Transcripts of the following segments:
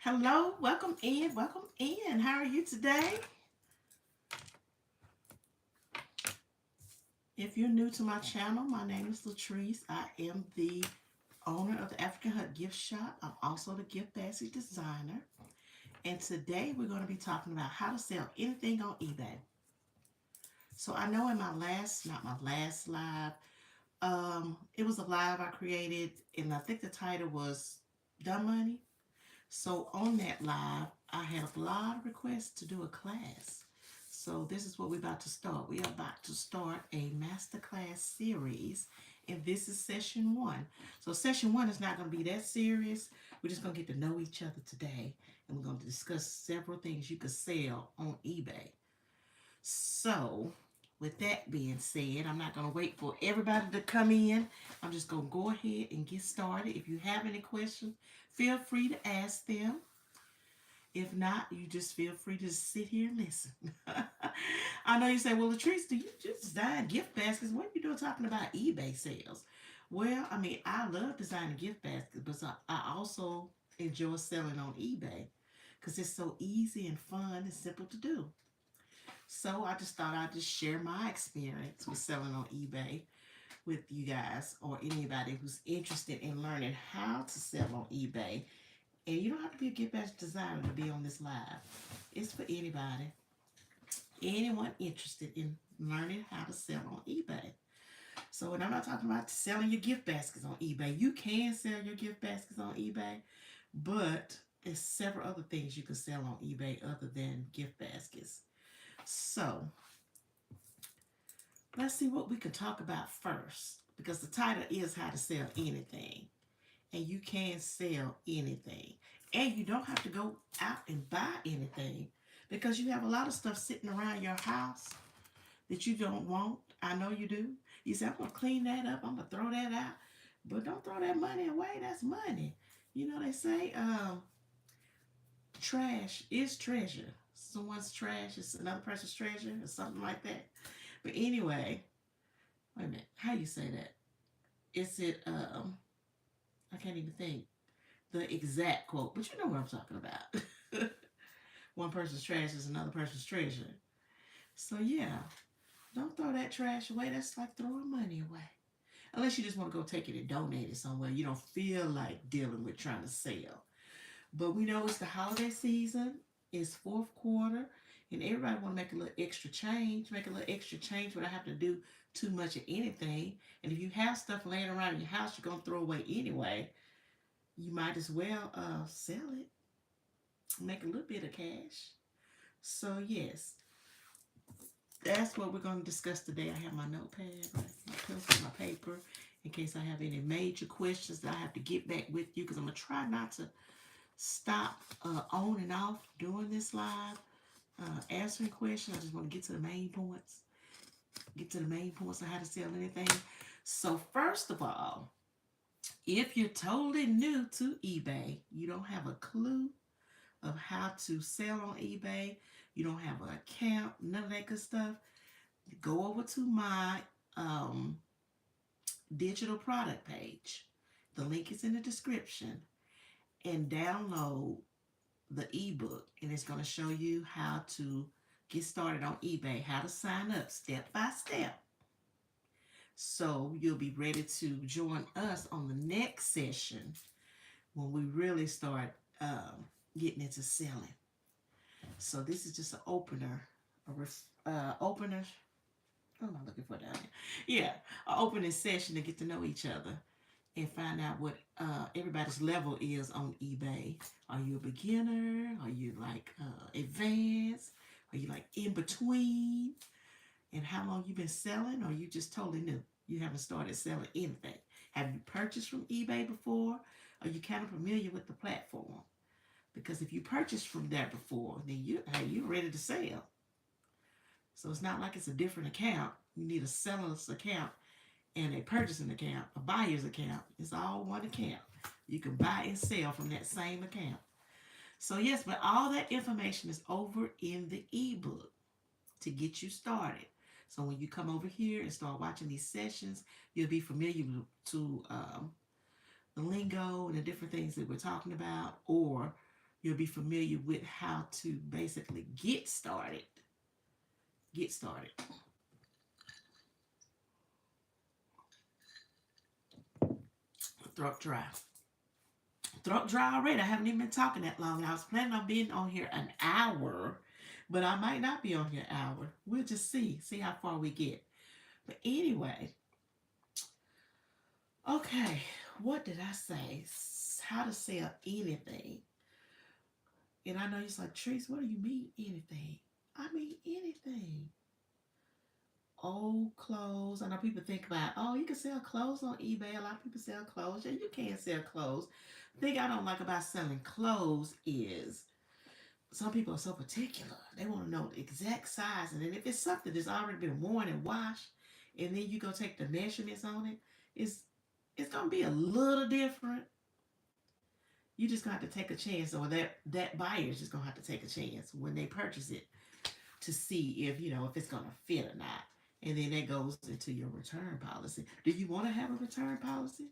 Hello, welcome in, welcome in. How are you today? If you're new to my channel, my name is Latrice. I am the owner of the African Hut Gift Shop. I'm also the gift basket designer. And today we're going to be talking about how to sell anything on eBay. So I know in my last, not my last live, it was a live I created, and I think the title was Dumb Money. So on that live, I had a lot of requests to do a class. So this is what we're about to start. We are about to start a masterclass series, and this is session one. So session one is not going to be that serious. We're just going to get to know each other today, and we're going to discuss several things you could sell on eBay. So with that being said, I'm not going to wait for everybody to come in. I'm just going to go ahead and get started. If you have any questions, feel free to ask them. If not, you just feel free to sit here and listen. I know you say, well, Latrice, do you just design gift baskets? What are you doing talking about eBay sales? Well, I mean, I love designing gift baskets, but I also enjoy selling on eBay because it's so easy and fun and simple to do. So I just thought I'd just share my experience with selling on eBay with you guys or anybody who's interested in learning how to sell on eBay. And you don't have to be a gift basket designer to be on this live. It's for anybody, anyone interested in learning how to sell on eBay. So, and I'm not talking about selling your gift baskets on eBay. You can sell your gift baskets on eBay, but there's several other things you can sell on eBay other than gift baskets. So, let's see what we can talk about first because the title is How to Sell Anything. And you can sell anything. And you don't have to go out and buy anything because you have a lot of stuff sitting around your house that you don't want. I know you do. You say, I'm going to clean that up, I'm going to throw that out. But don't throw that money away. That's money. You know, they say trash is treasure. Someone's trash is another person's treasure or something like that. But anyway, wait a minute. How you say that? Is it, I can't even think the exact quote, but you know what I'm talking about. One person's trash is another person's treasure. So yeah, don't throw that trash away. That's like throwing money away. Unless you just want to go take it and donate it somewhere. You don't feel like dealing with trying to sell. But we know it's the holiday season. It's fourth quarter. And everybody want to make a little extra change. Make a little extra change without having to do too much of anything. And if you have stuff laying around in your house you're going to throw away anyway, you might as well sell it, make a little bit of cash. So yes, that's what we're going to discuss today. I have my notepad, my pencil, my paper, in case I have any major questions that I have to get back with you. Because I'm gonna try not to stop on and off during this live answering questions. I just want to get to the main points. Get to the main points of how to sell anything. So first of all, if you're totally new to eBay, you don't have a clue of how to sell on eBay, you don't have an account, none of that good stuff, go over to my digital product page. The link is in the description and download the ebook, and it's going to show you how to get started on eBay, how to sign up step by step. So you'll be ready to join us on the next session when we really start getting into selling. So this is just an opener, opener. What am I looking for down here? Yeah, an opening session to get to know each other and find out what everybody's level is on eBay. Are you a beginner? Are you like advanced? Are you like in between? And how long you been selling? Or you just totally new? You haven't started selling anything. Have you purchased from eBay before? Are you kind of familiar with the platform? Because if you purchased from there before, then you're ready to sell. So it's not like it's a different account. You need a seller's account and a purchasing account, a buyer's account. It's all one account. You can buy and sell from that same account. So yes, but all that information is over in the ebook to get you started. So when you come over here and start watching these sessions, you'll be familiar to the lingo and the different things that we're talking about, or you'll be familiar with how to basically get started. Get started. Throat dry. Throat dry already. I haven't even been talking that long. I was planning on being on here an hour, but I might not be on here an hour. We'll just see how far we get. But anyway, okay, what did I say? How to sell anything. And I know you're like, Trees, what do you mean anything? I mean anything. Old clothes. I know people think about, oh, you can sell clothes on eBay. A lot of people sell clothes. Yeah, you can sell clothes. The thing I don't like about selling clothes is some people are so particular. They want to know the exact size. And then if it's something that's already been worn and washed, and then you go take the measurements on it, it's gonna be a little different. You just gonna have to take a chance, or that buyer is just gonna have to take a chance when they purchase it to see if if it's gonna fit or not. And then that goes into your return policy. Do you want to have a return policy?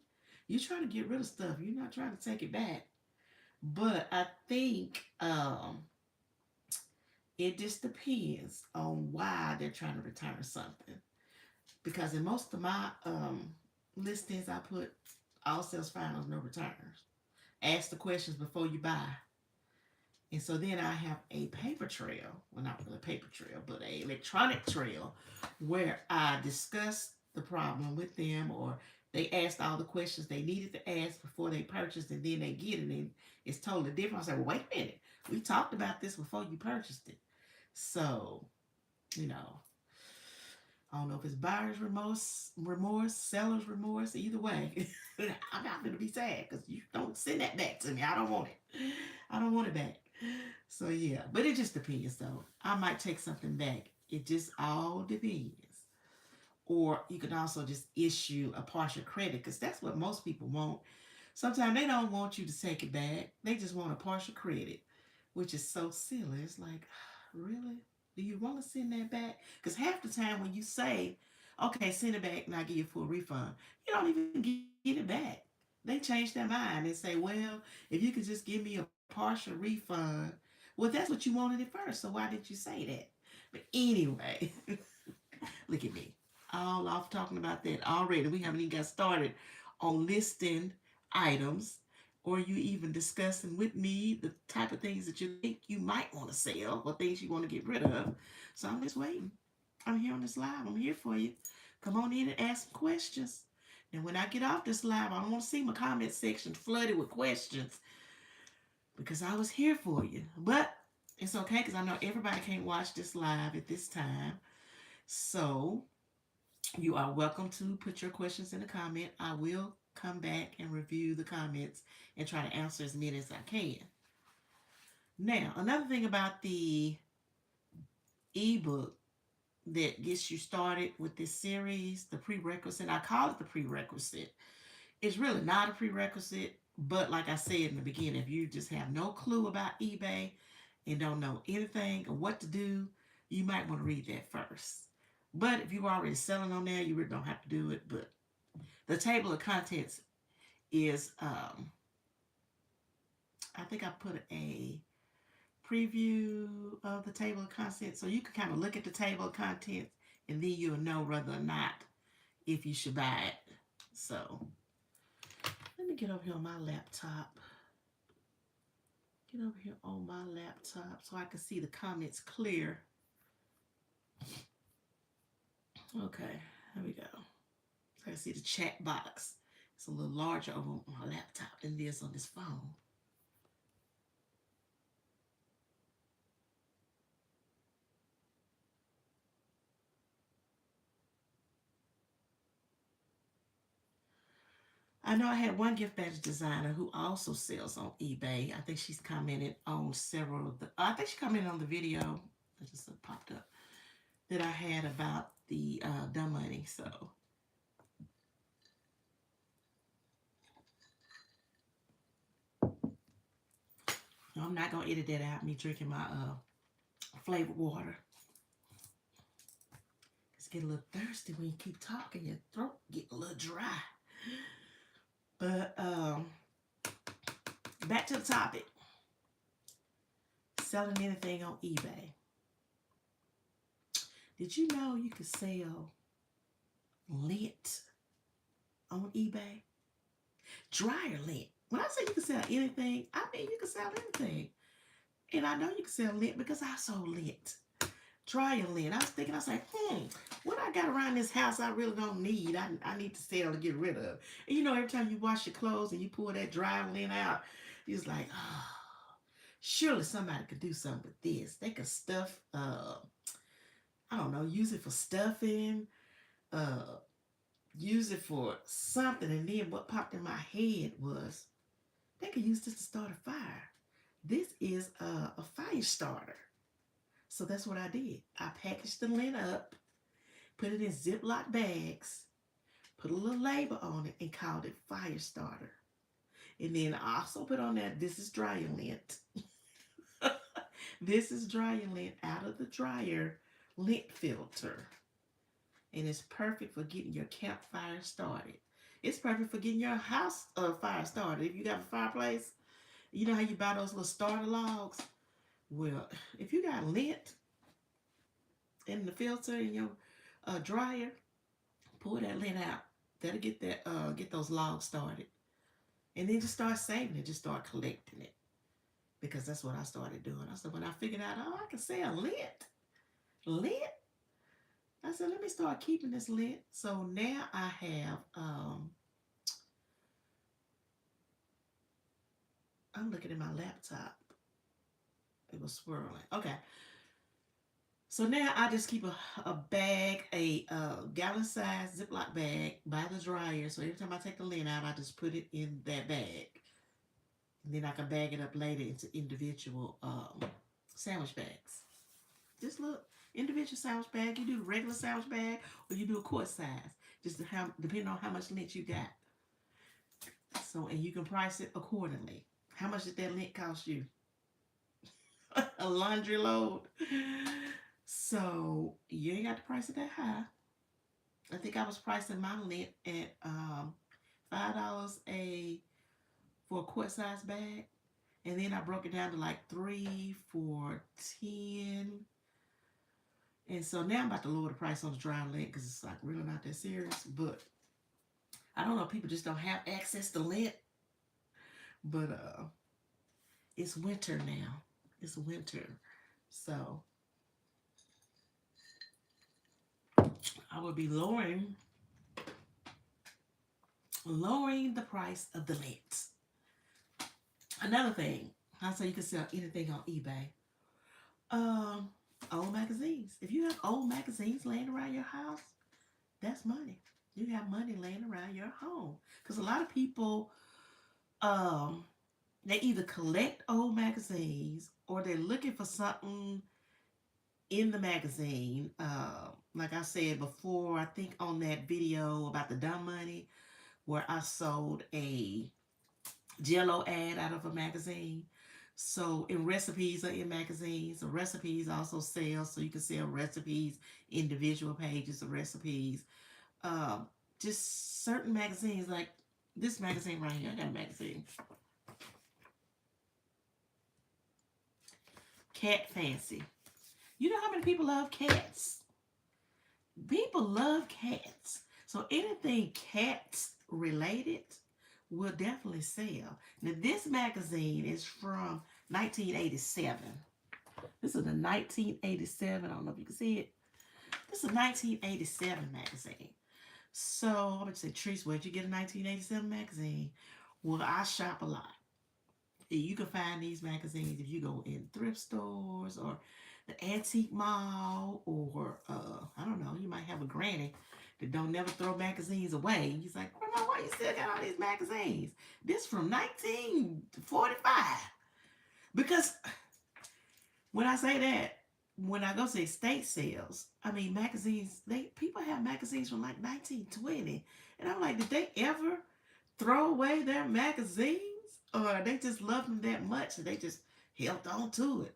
You're trying to get rid of stuff. You're not trying to take it back. But I think it just depends on why they're trying to return something. Because in most of my listings, I put all sales finals, no returns. Ask the questions before you buy. And so then I have a paper trail, well, not really a paper trail, but an electronic trail where I discuss the problem with them, or they asked all the questions they needed to ask before they purchased, and then they get it and it's totally different. I say, well, wait a minute. We talked about this before you purchased it. So, you know, I don't know if it's buyer's remorse, seller's remorse, either way. I'm not going to be sad because you don't send that back to me. I don't want it. I don't want it back. So, yeah, but it just depends, though. I might take something back. It just all depends. Or you can also just issue a partial credit because that's what most people want. Sometimes they don't want you to take it back. They just want a partial credit, which is so silly. It's like, really? Do you want to send that back? Because half the time when you say, okay, send it back and I give you a full refund, you don't even get it back. They change their mind and say, well, if you could just give me a partial refund, well, that's what you wanted at first. So why did you say that? But anyway, look at me. All off talking about that already. We haven't even got started on listing items or you even discussing with me the type of things that you think you might want to sell or things you want to get rid of. So I'm just waiting. I'm here on this live. I'm here for you. Come on in and ask questions. And when I get off this live, I don't want to see my comment section flooded with questions because I was here for you. But it's okay because I know everybody can't watch this live at this time. So you are welcome to put your questions in the comment. I will come back and review the comments and try to answer as many as I can. Now, another thing about the ebook that gets you started with this series, the prerequisite, I call it the prerequisite. It's really not a prerequisite, but like I said in the beginning, if you just have no clue about eBay and don't know anything or what to do, you might want to read that first. But if you're already selling on there, you really don't have to do it. But the table of contents is, I think I put a preview of the table of contents. So you can kind of look at the table of contents and then you'll know whether or not if you should buy it. So let me get over here on my laptop. Get over here on my laptop so I can see the comments clear. Okay, here we go. So I see the chat box. It's a little larger over on my laptop than it is on this phone. I know I had one gift badge designer who also sells on eBay. I think she's commented on several of the, I think she commented on the video that just popped up that I had about the dumb money. So I'm not going to edit that out, me drinking my flavored water. It's getting a little thirsty when you keep talking. Your throat get a little dry. But back to the topic. selling anything on eBay. Did you know you could sell lint on eBay? Dryer lint. When I say you can sell anything, I mean you can sell anything. And I know you can sell lint because I sold lint. Dryer lint. I was thinking, I was like, what I got around this house I really don't need. I need to sell to get rid of. And you know, every time you wash your clothes and you pull that dryer lint out, you're just like, oh, surely somebody could do something with this. They could stuff, I don't know, use it for stuffing, uh, use it for something. And then what popped in my head was they could use this to start a fire. This is a fire starter. So that's what I did. I packaged the lint up, put it in Ziploc bags, put a little label on it, and called it fire starter. And then I also put on that, this is dryer lint. This is dryer lint out of the dryer lint filter. And it's perfect for getting your campfire started. It's perfect for getting your house fire started. If you got a fireplace, you know how you buy those little starter logs? Well, if you got lint in the filter in your dryer, pull that lint out. That'll get those logs started. And then just start saving it. Just start collecting it. Because that's what I started doing. I said, when I figured out, oh, I can sell lint. I said, let me start keeping this lint. So now I have, I'm looking at my laptop. It was swirling. Okay. So now I just keep a bag, a gallon size Ziploc bag by the dryer. So every time I take the lint out, I just put it in that bag. And then I can bag it up later into individual sandwich bags. Just look, individual sandwich bag. You do the regular sandwich bag or you do a quart size. Just depending on how much lint you got. So, and you can price it accordingly. How much did that lint cost you? A laundry load. So you ain't got to price it that high. I think I was pricing my lint at $5 for a quart size bag. And then I broke it down to like 3 for $10. And so now I'm about to lower the price on the dry lint because it's like really not that serious. But I don't know, people just don't have access to lint. But it's winter now. It's winter. So I will be lowering the price of the lint. Another thing, I say you can sell anything on eBay. Old magazines. If you have old magazines laying around your house, that's money. You have money laying around your home. Because a lot of people, they either collect old magazines or they're looking for something in the magazine. Like I said before, I think on that video about the dumb money, where I sold a Jello ad out of a magazine. So, and recipes are in magazines. The recipes also sell, so you can sell recipes, individual pages of recipes. Just certain magazines, like this magazine right here. I got a magazine. Cat Fancy. You know how many people love cats? People love cats. So anything cats related will definitely sell. Now this magazine is from 1987. This is a 1987. I don't know if you can see it. This is a 1987 magazine. So I'm going to say, Treese, where'd you get a 1987 magazine? Well, I shop a lot. You can find these magazines if you go in thrift stores or the antique mall, or I don't know, you might have a granny that don't never throw magazines away. He's like, Grandma, why you still got all these magazines? This from 1945. Because when I say that, when I go to estate sales, I mean magazines, people have magazines from like 1920. And I'm like, did they ever throw away their magazines? Or they just loved them that much and they just held on to it.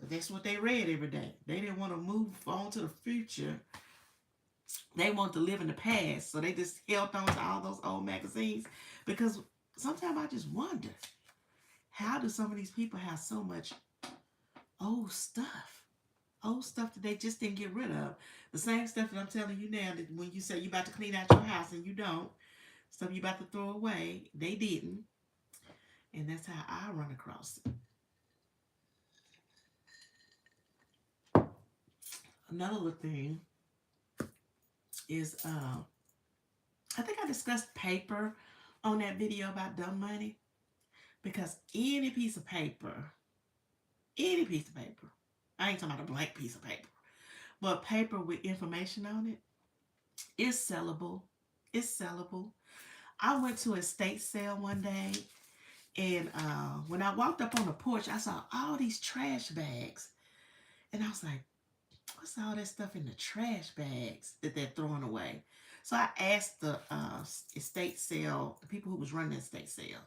That's what they read every day. They didn't want to move on to the future. They want to live in the past. So they just held on to all those old magazines. Because sometimes I just wonder, how do some of these people have so much old stuff. Old stuff that they just didn't get rid of. The same stuff that I'm telling you now that when you say you about to clean out your house and you don't, stuff you about to throw away, they didn't. And that's how I run across it. Another little thing is I think I discussed paper on that video about dumb money because any piece of paper, I ain't talking about a blank piece of paper, but paper with information on it is sellable. It's sellable. I went to a estate sale one day, and when I walked up on the porch, I saw all these trash bags, and I was like, "What's all that stuff in the trash bags that they're throwing away?" So I asked the estate sale, the people who was running the estate sale,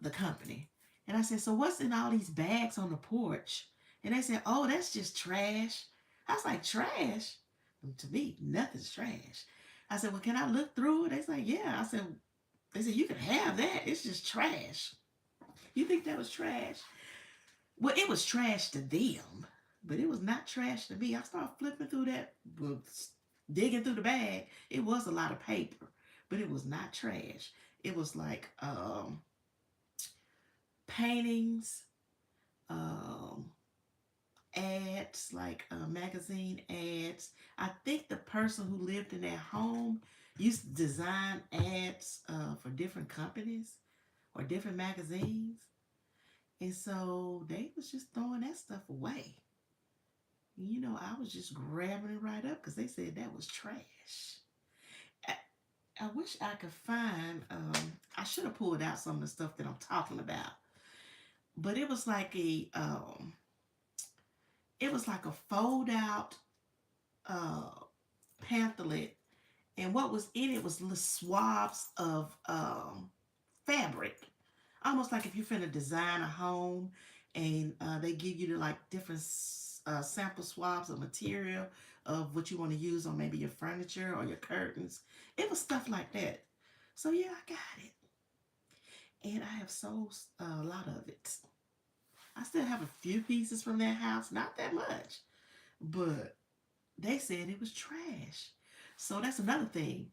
the company, and I said, "So what's in all these bags on the porch?" And they said, "Oh, that's just trash." I was like, "Trash?" To me, nothing's trash. I said, "Well, can I look through it?" They said, "Yeah." I said, "They said you can have that. It's just trash." You think that was trash? Well, it was trash to them, but it was not trash to me. I started flipping through that, well, digging through the bag. It was a lot of paper, but it was not trash. It was like paintings, um, ads, like magazine ads. I think the person who lived in that home used to design ads for different companies or different magazines. And so they was just throwing that stuff away. You know, I was just grabbing it right up because they said that was trash. I, I wish I could find, I should have pulled out some of the stuff that I'm talking about. But it was like a fold out uh, pamphlet, and what was in it was little swabs of fabric, almost like if you're finna design a home, and they give you the like different sample swabs of material of what you want to use on maybe your furniture or your curtains. It was stuff like that. So yeah, I got it, and I have sold a lot of it. I still have a few pieces from that house, not that much, but they said it was trash. So that's another thing.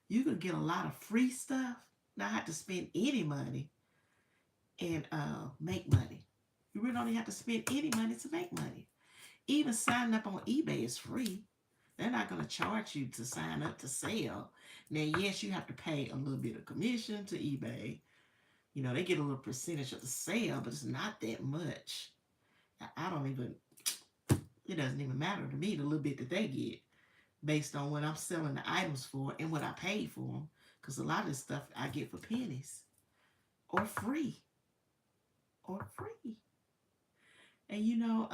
You can get a lot of free stuff, not have to spend any money, and make money. You really don't have to spend any money to make money. Even signing up on eBay is free. They're not going to charge you to sign up to sell. Now, yes, you have to pay a little bit of commission to eBay. You know, they get a little percentage of the sale, but it's not that much. I don't even, it doesn't even matter to me the little bit that they get based on what I'm selling the items for and what I paid for them. Because a lot of this stuff I get for pennies or free. Or free. And you know,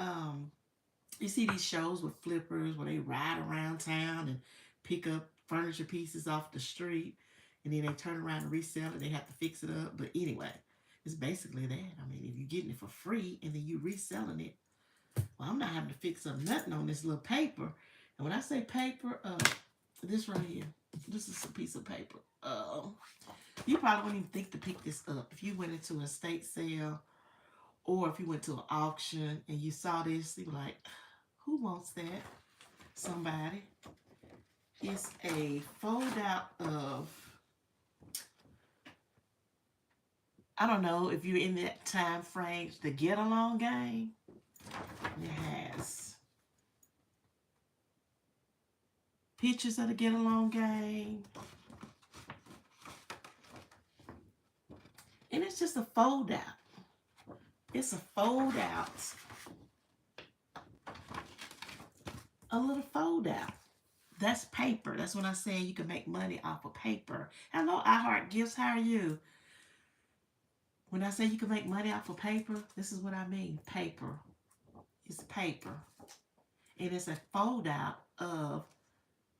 you see these shows with flippers where they ride around town and pick up furniture pieces off the street, and then they turn around and resell it. They have to fix it up. But anyway, it's basically that. I mean, if you're getting it for free and then you reselling it, well, I'm not having to fix up nothing on this little paper. And when I say paper, this right here, this is a piece of paper. You probably wouldn't even think to pick this up if you went into an estate sale or if you went to an auction and you saw this. You were like, who wants that? Somebody. It's a fold out of, I don't know if you're in that time frame, the Get Along game. It has pictures of the Get Along game. And it's just a fold out. It's a fold out. A little fold out. That's paper. That's when I say you can make money off of paper. Hello, iHeart Gifts. How are you? When I say you can make money off of paper, this is what I mean. Paper. It's paper. And it's a fold out of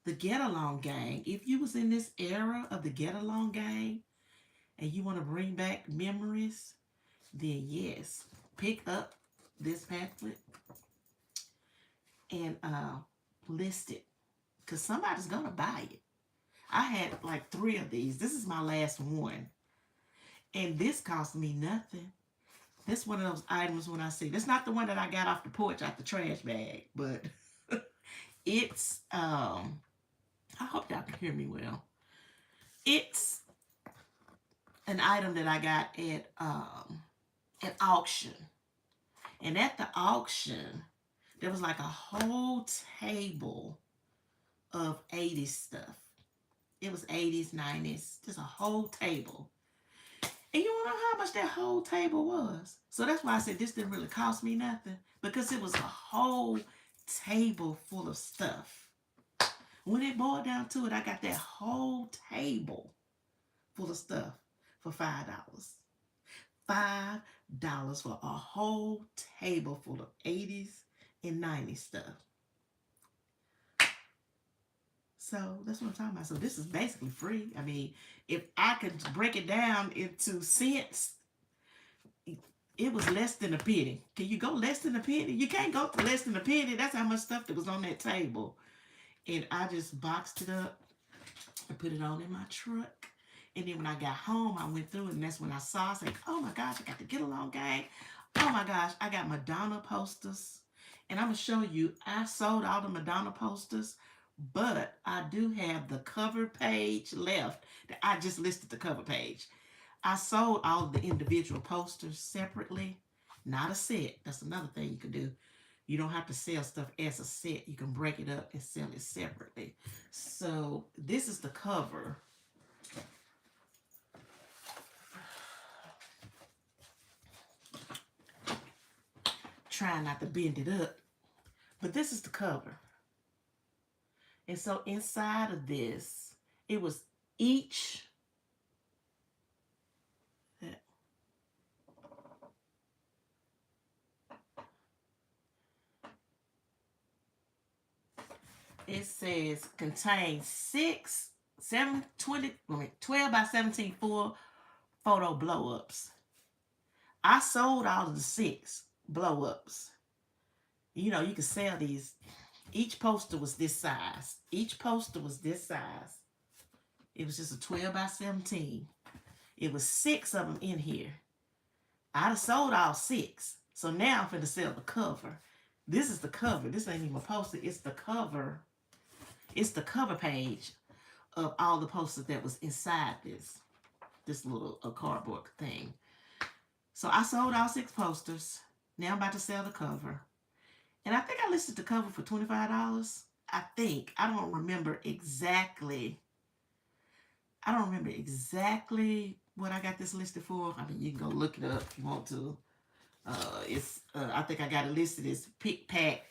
the Get Along gang. If you was in this era of the Get Along gang and you want to bring back memories, then yes, pick up this pamphlet and list it. Because somebody's going to buy it. I had like 3 of these. This is my last one. And this cost me nothing. This is one of those items when I see. This not the one that I got off the porch out the trash bag, but it's I hope y'all can hear me well. It's an item that I got at auction. And at the auction, there was like a whole table of 80s stuff. It was 80s, 90s, just a whole table. And you wanna know how much that whole table was? So that's why I said this didn't really cost me nothing, because it was a whole table full of stuff. When it boiled down to it, I got that whole table full of stuff for $5. $5 for a whole table full of 80s and 90s stuff. So that's what I'm talking about. So this is basically free. I mean, if I could break it down into cents, it was less than a penny. Can you go less than a penny? You can't go to less than a penny. That's how much stuff that was on that table. And I just boxed it up and put it on in my truck. And then when I got home, I went through it, and that's when I saw, I said, oh my gosh, I got the Get Along Gang. Oh my gosh, I got Madonna posters. And I'm going to show you, I sold all the Madonna posters, but I do have the cover page left. I just listed the cover page. I sold all the individual posters separately, not a set. That's another thing you can do. You don't have to sell stuff as a set. You can break it up and sell it separately. So this is the cover. Trying not to bend it up, but this is the cover. And so inside of this, it was each it says contains 12 by 17 full photo blow-ups. I sold all of the 6 blow-ups. You know, you can sell these. Each poster was this size. Each poster was this size. It was just a 12 by 17. It was 6 of them in here. I'd have sold all 6. So now I'm finna sell the cover. This is the cover. This ain't even a poster. It's the cover. It's the cover page of all the posters that was inside this little cardboard thing. So I sold all 6 posters. Now I'm about to sell the cover. And I think I listed the cover for $25. I think. I don't remember exactly. I don't remember exactly what I got this listed for. I mean, you can go look it up if you want to. I think I got it listed as Pick Pack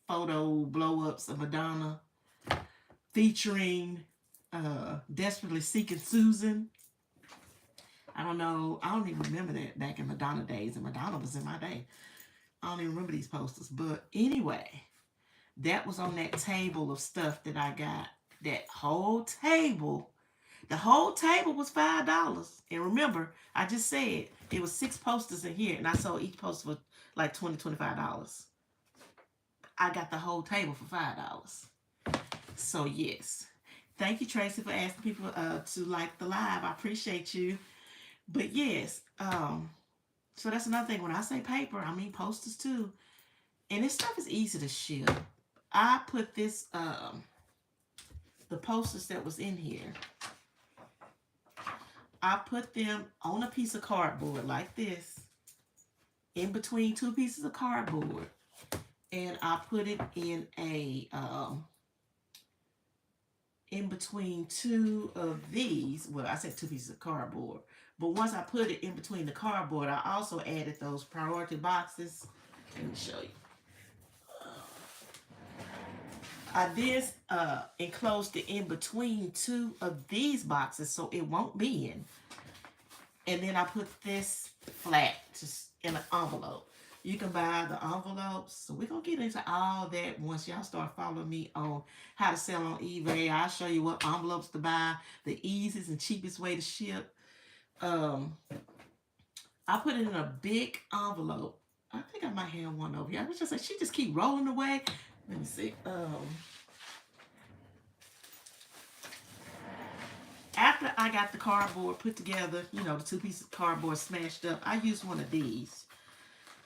Photo Blow-Ups of Madonna featuring Desperately Seeking Susan. I don't know. I don't even remember that back in Madonna days, and Madonna was in my day. I don't even remember these posters. But anyway, that was on that table of stuff that I got. That whole table. The whole table was $5. And remember, I just said it was 6 posters in here, and I sold each poster for like $20, $25. I got the whole table for $5. So yes. Thank you, Tracy, for asking people to like the live. I appreciate you. But yes, so that's another thing. When I say paper, I mean posters too. And this stuff is easy to ship. I put this, the posters that was in here, I put them on a piece of cardboard like this, in between 2 pieces of cardboard. And I put it in a, in between 2 of these, well, I said 2 pieces of cardboard. But once I put it in between the cardboard, I also added those priority boxes. Let me show you. I did enclosed it in between 2 of these boxes so it won't bend. And then I put this flat just in an envelope. You can buy the envelopes. So we're going to get into all that once y'all start following me on how to sell on eBay. I'll show you what envelopes to buy, the easiest and cheapest way to ship. I put it in a big envelope. I think I might have one over here. I was just like, she just keep rolling away. Let me see. after I got the cardboard put together, you know, the 2 pieces of cardboard smashed up, I used one of these.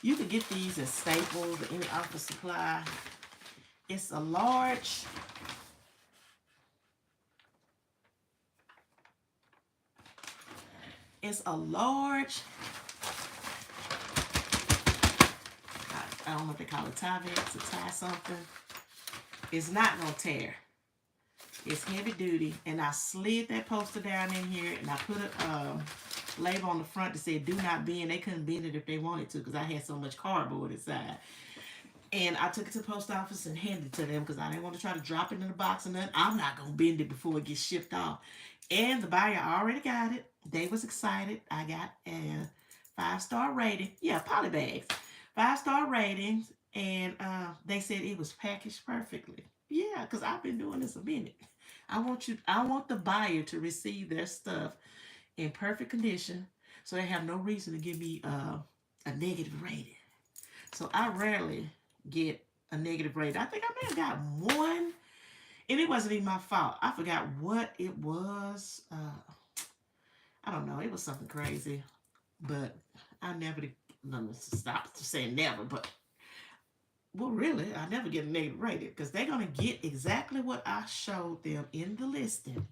You can get these at Staples or any office supply. It's a large. It's a large. I don't know if they call it Tyvek or tie something. It's not gonna tear. It's heavy duty, and I slid that poster down in here, and I put a label on the front that said "Do not bend." They couldn't bend it if they wanted to, because I had so much cardboard inside. And I took it to the post office and handed it to them because I didn't want to try to drop it in the box or nothing. I'm not gonna bend it before it gets shipped off. And the buyer already got it. They was excited. I got a 5-star rating. Yeah, polybags. 5-star ratings, and they said it was packaged perfectly. Yeah, because I've been doing this a minute. I want the buyer to receive their stuff in perfect condition, so they have no reason to give me a negative rating. So I rarely get a negative rating. I think I may have got one, and it wasn't even my fault. I forgot what it was. I don't know. It was something crazy, but I never. Stop saying never, but well, really, I never get a negative rating because they're gonna get exactly what I showed them in the listing.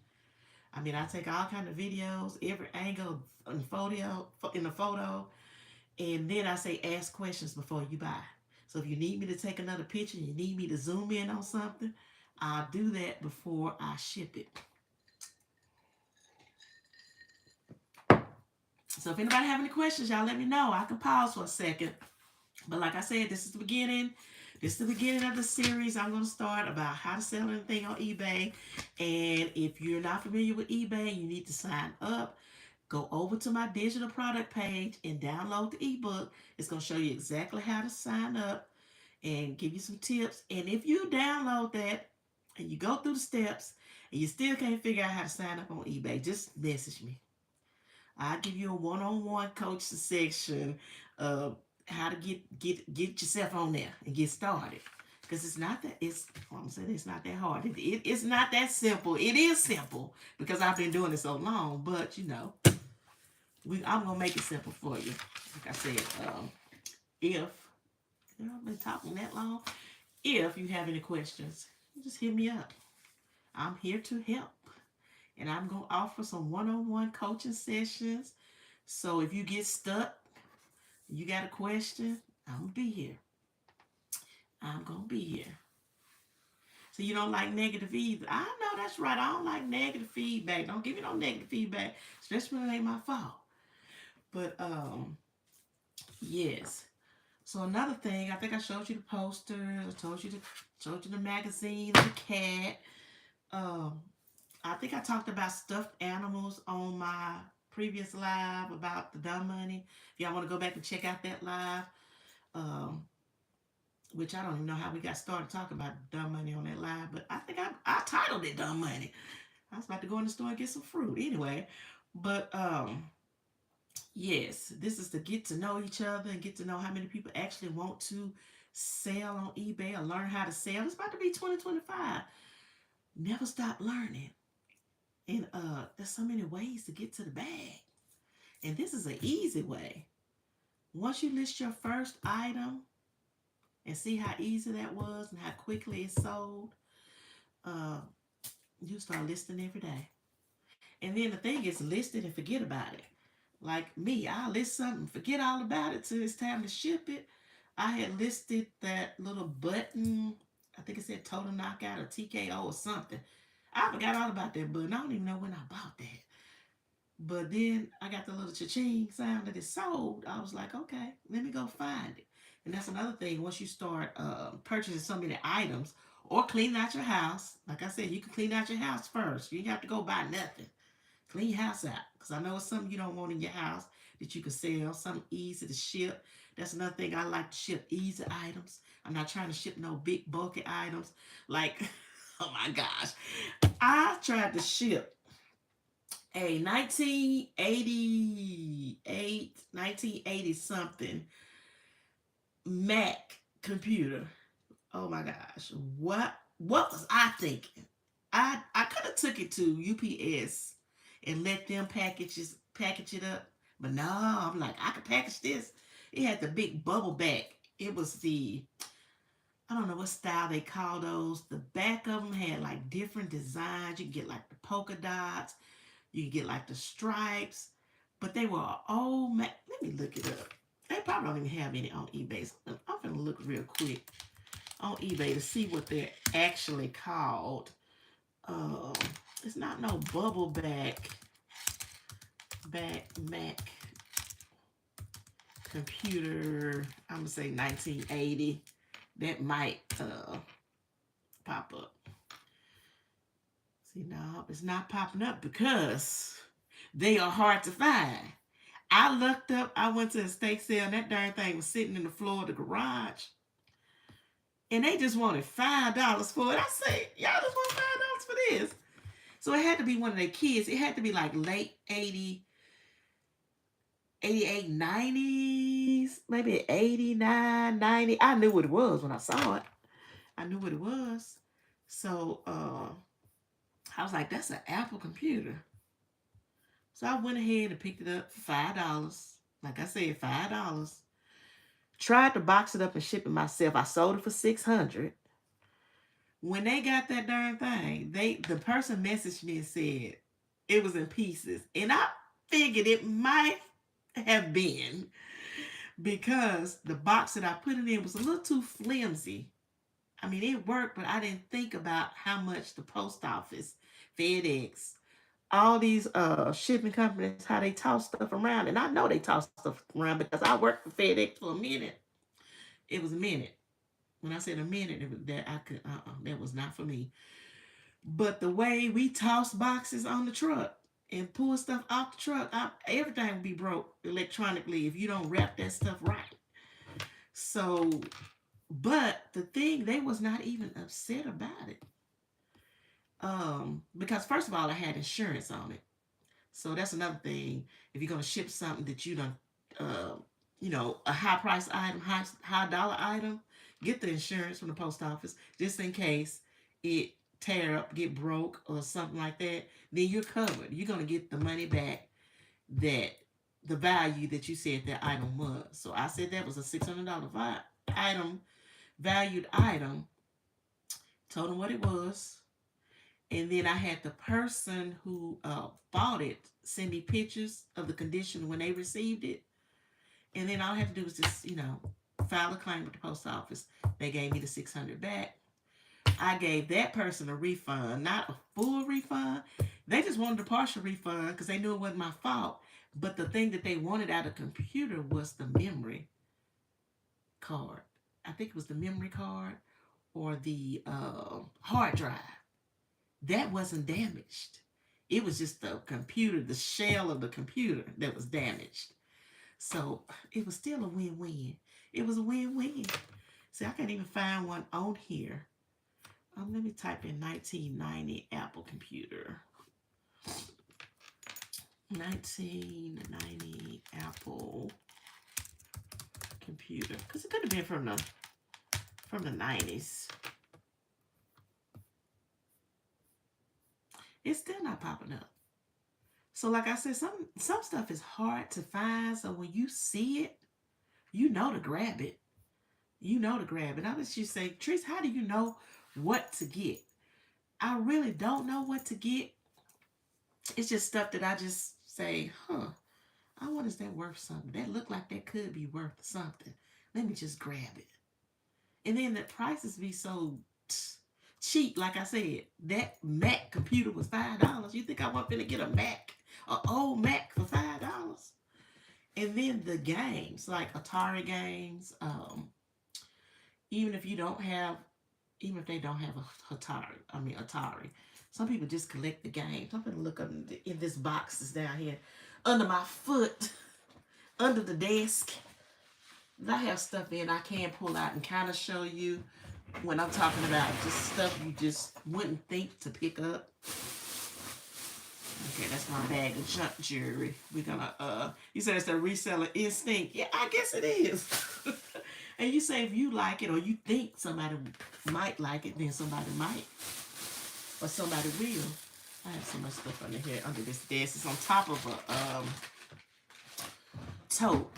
I mean, I take all kind of videos, every angle in the photo, and then I say ask questions before you buy. So if you need me to take another picture, you need me to zoom in on something, I'll do that before I ship it. So if anybody have any questions, y'all let me know. I can pause for a second. But like I said, this is the beginning. This is the beginning of the series. I'm going to start about how to sell anything on eBay. And if you're not familiar with eBay, you need to sign up. Go over to my digital product page and download the ebook. It's going to show you exactly how to sign up and give you some tips. And if you download that and you go through the steps and you still can't figure out how to sign up on eBay, just message me. I'll give you a one-on-one coaching section of how to get yourself on there and get started. Because it's not that I'm saying it's not that hard. It's not that simple. It is simple because I've been doing it so long. But you know, I'm gonna make it simple for you. Like I said, if I've been talking that long, if you have any questions, just hit me up. I'm here to help. And I'm going to offer some one-on-one coaching sessions. So if you get stuck, you got a question, I'm going to be here. I'm going to be here. So you don't like negative either. I know that's right. I don't like negative feedback. Don't give me no negative feedback, especially when it ain't my fault. But, yes. So another thing, I think I showed you the posters. I showed you the magazine, the cat. I think I talked about stuffed animals on my previous live about the dumb money. If y'all want to go back and check out that live, which I don't even know how we got started talking about dumb money on that live, but I think I titled it dumb money. I was about to go in the store and get some fruit anyway. But yes, this is to get to know each other and get to know how many people actually want to sell on eBay or learn how to sell. It's about to be 2025. Never stop learning. And there's so many ways to get to the bag. And this is an easy way. Once you list your first item and see how easy that was and how quickly it sold, you start listing every day. And then the thing is, list it and forget about it. Like me, I list something, forget all about it till it's time to ship it. I had listed that little button, I think it said Total Knockout or TKO or something. I forgot all about that button. I don't even know when I bought that. But then I got the little cha-ching sound that it sold. I was like, okay, let me go find it. And that's another thing. Once you start purchasing so many items or cleaning out your house, like I said, you can clean out your house first. You ain't have to go buy nothing. Clean your house out. Because I know it's something you don't want in your house that you can sell, something easy to ship. That's another thing. I like to ship easy items. I'm not trying to ship no big, bulky items. Like, oh my gosh. I tried to ship a 1980 something Mac computer. Oh my gosh. What was I thinking? I could have took it to UPS and let them package it up. But no, I'm like, I could package this. It had the big bubble back. It was the, I don't know what style they call those. The back of them had like different designs. You could get like the polka dots. You could get like the stripes. But they were old. Let me look it up. They probably don't even have any on eBay. So I'm going to look real quick on eBay to see what they're actually called. It's not no bubble back Mac computer. I'm gonna say 1980. That might pop up. See, no, it's not popping up because they are hard to find. I looked up, I went to a estate sale, and that darn thing was sitting in the floor of the garage. And they just wanted $5 for it. I said, y'all just want $5 for this. So it had to be one of their kids. It had to be like late 80, 88, 90s, maybe 89, 90. I knew what it was when I saw it. I knew what it was. So I was like, that's an Apple computer. So I went ahead and picked it up for $5. Like I said, $5. Tried to box it up and ship it myself. I sold it for $600. When they got that darn thing, the person messaged me and said it was in pieces. And I figured it might have been because the box that I put it in was a little too flimsy. I mean, it worked, but I didn't think about how much the post office, FedEx, all these shipping companies, how they toss stuff around. And I know they toss stuff around because I worked for FedEx for a minute. It was a minute. When I said a minute, it was that I could that was not for me. But the way we toss boxes on the truck and pull stuff off the truck, everything will be broke electronically if you don't wrap that stuff right. So, but the thing, they was not even upset about it. Because first of all, I had insurance on it. So that's another thing. If you're gonna ship something that you don't, a high price item, high dollar item, get the insurance from the post office just in case it tear up, get broke, or something like that. Then you're covered. You're gonna get the money back that the value that you said that item was. So I said that was a $600 item, valued item. Told them what it was. And then I had the person who bought it send me pictures of the condition when they received it. And then all I had to do was just, file a claim with the post office. They gave me the $600 back. I gave that person a refund, not a full refund. They just wanted a partial refund because they knew it wasn't my fault. But the thing that they wanted out of the computer was the memory card. I think it was the memory card or the hard drive. That wasn't damaged. It was just the computer, the shell of the computer that was damaged. So it was still a win-win. It was a win-win. See, I can't even find one on here. Let me type in 1990 Apple computer. 1990 Apple computer. Because it could have been from the 90s. It's still not popping up. So like I said, some stuff is hard to find. So when you see it, you know to grab it. You know to grab it. I was just say, Trees, how do you know what to get? I really don't know what to get. It's just stuff that I just say, I wonder is that worth something? That look like that could be worth something. Let me just grab it. And then the prices be so cheap. Like I said, that Mac computer was $5. You think I want to get a Mac, an old Mac for $5? And then the games, like Atari games, even if they don't have Atari. Some people just collect the games. I'm going to look up in this box that's down here under my foot, under the desk. I have stuff in I can pull out and kind of show you when I'm talking about just stuff you just wouldn't think to pick up. Okay, that's my bag of junk jewelry. We're gonna you said it's a reseller instinct. Yeah, I guess it is. And you say if you like it or you think somebody might like it, then somebody might. Or somebody will. I have so much stuff under here, under this desk. It's on top of a tote.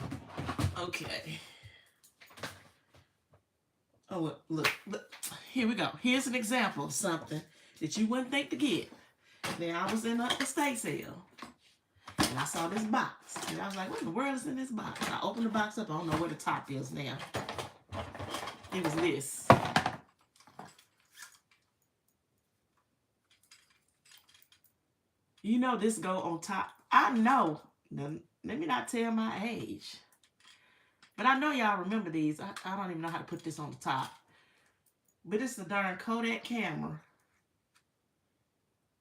Okay. Oh, look. Here we go. Here's an example of something that you wouldn't think to get. Now, I was in a estate sale, and I saw this box. And I was like, what in the world is in this box? I opened the box up. I don't know where the top is now. It was this. You know this go on top. I know. Now, let me not tell my age. But I know y'all remember these. I don't even know how to put this on the top. But it's a darn Kodak camera.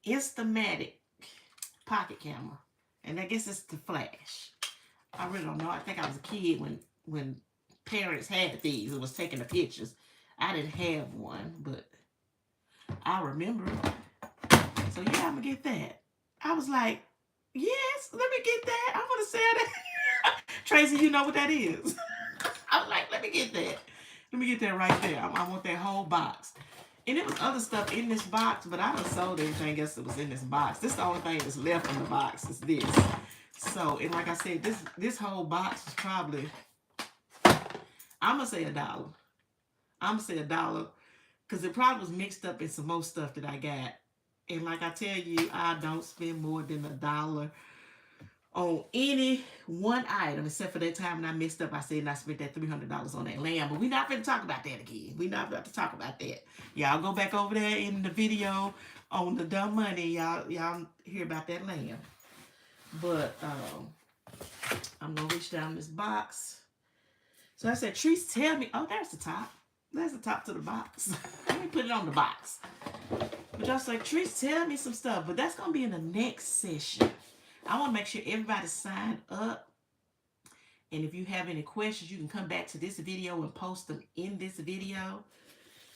Instamatic pocket camera. And I guess it's the flash. I really don't know. I think I was a kid when parents had these and was taking the pictures. I didn't have one, but I remember it. So yeah, I'm gonna get that. I was like, yes, let me get that. I want to sell that. Tracy, you know what that is. I was like, let me get that. Let me get that right there. I want that whole box. And it was other stuff in this box, but I done sold everything else that was in this box. This is the only thing that's left in the box is this. So, and like I said, this whole box is probably, I'm going to say $1. I'm going to say $1 because it probably was mixed up in some more stuff that I got. And like I tell you, I don't spend more than $1 on any one item, except for that time when I messed up. I said, and I spent that $300 on that lamb. But we're not going to talk about that again. We're not about to talk about that. Y'all go back over there in the video on the dumb money. Y'all hear about that lamb. But I'm going to reach down this box. So I said, Treese, tell me. Oh, there's the top. There's the top to the box. Let me put it on the box. But I was like, Treese, tell me some stuff. But that's going to be in the next session. I want to make sure everybody signed up. And if you have any questions, you can come back to this video and post them in this video.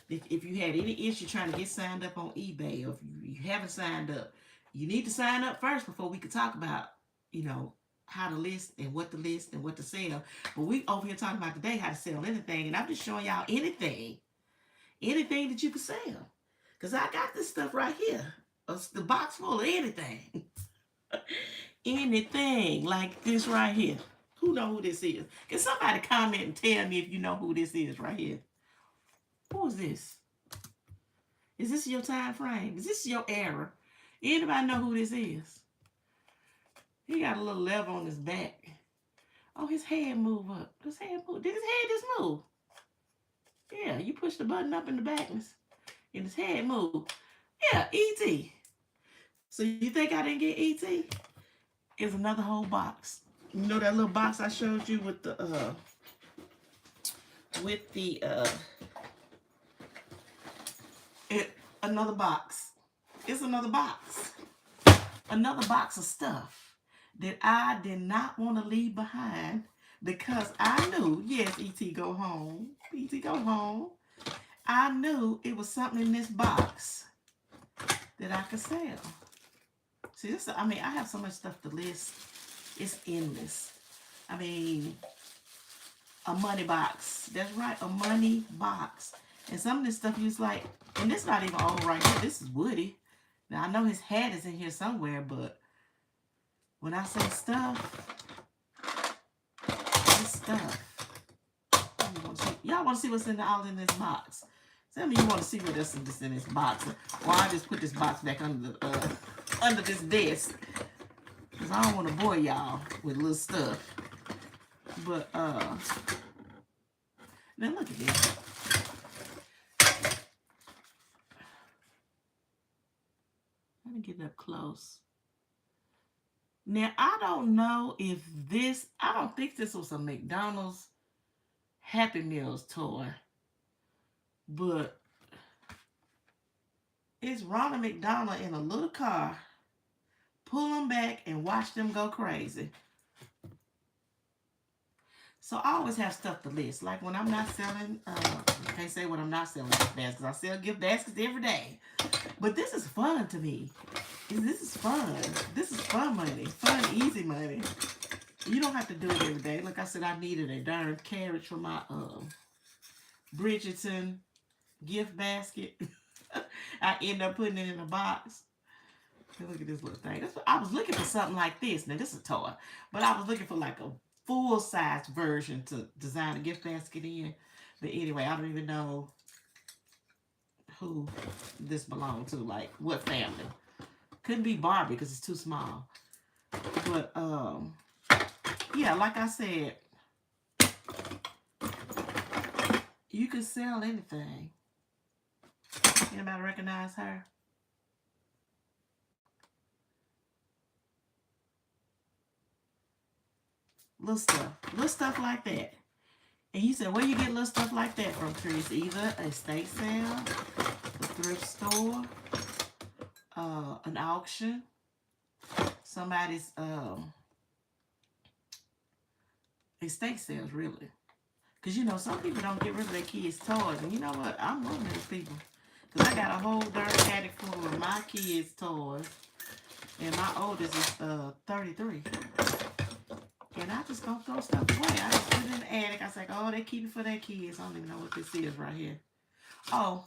If you had any issue trying to get signed up on eBay, or if you haven't signed up, you need to sign up first before we can talk about, you know, how to list and what to sell. But we over here talking about today how to sell anything. And I'm just showing y'all anything that you can sell. Because I got this stuff right here. The box full of anything. Anything like this right here. Who know who this is? Can somebody comment and tell me if you know who this is right here? Who is this? Is this your time frame? Is this your era? Anybody know who this is? He got a little lever on his back. Oh, his head move up. His head move. Did his head just move? Yeah, you push the button up in the back and his head move. Yeah, E.T. So you think I didn't get E.T.? It's another whole box. You know that little box I showed you with the another box. It's another box. Another box of stuff that I did not want to leave behind because I knew, yes, E.T. go home. E.T. go home. I knew it was something in this box that I could sell. See, this, I mean, I have so much stuff to list. It's endless. I mean, a money box. That's right, a money box. And some of this stuff is like, and this not even old right here. This is Woody. Now, I know his hat is in here somewhere, but when I say stuff, it's stuff. Y'all want to see what's all in this box? Tell me you want to see what else is in this box. Or I just put this box back under this desk. Because I don't want to bore y'all with little stuff. But, now look at this. Let me get it up close. Now, I don't know if this, I don't think this was a McDonald's Happy Meals toy. But it's Ronald McDonald in a little car. Pull them back and watch them go crazy. So I always have stuff to list. Like when I'm not selling, I can't say when I'm not selling gift baskets. I sell gift baskets every day. But this is fun to me. This is fun. This is fun money. Fun, easy money. You don't have to do it every day. Like I said, I needed a darn carriage for my Bridgerton gift basket. I end up putting it in a box. Look at this little thing. I was looking for something like this. Now this is a toy, but I was looking for like a full size version to design a gift basket in. But anyway, I don't even know who this belonged to, like what family. Couldn't be Barbie because it's too small. But yeah, like I said, you can sell anything. Anybody recognize her? Little stuff like that. And you said, where you get little stuff like that from, Chris? Either a estate sale, a thrift store, an auction, somebody's estate sales, really. Because, you know, some people don't get rid of their kids' toys. And you know what? I'm one of those people. Because I got a whole darn attic full of my kids' toys. And my oldest is 33. And I just don't throw stuff away. I just put it in the attic. I was like, oh, they keep it for their kids. I don't even know what this is right here. Oh,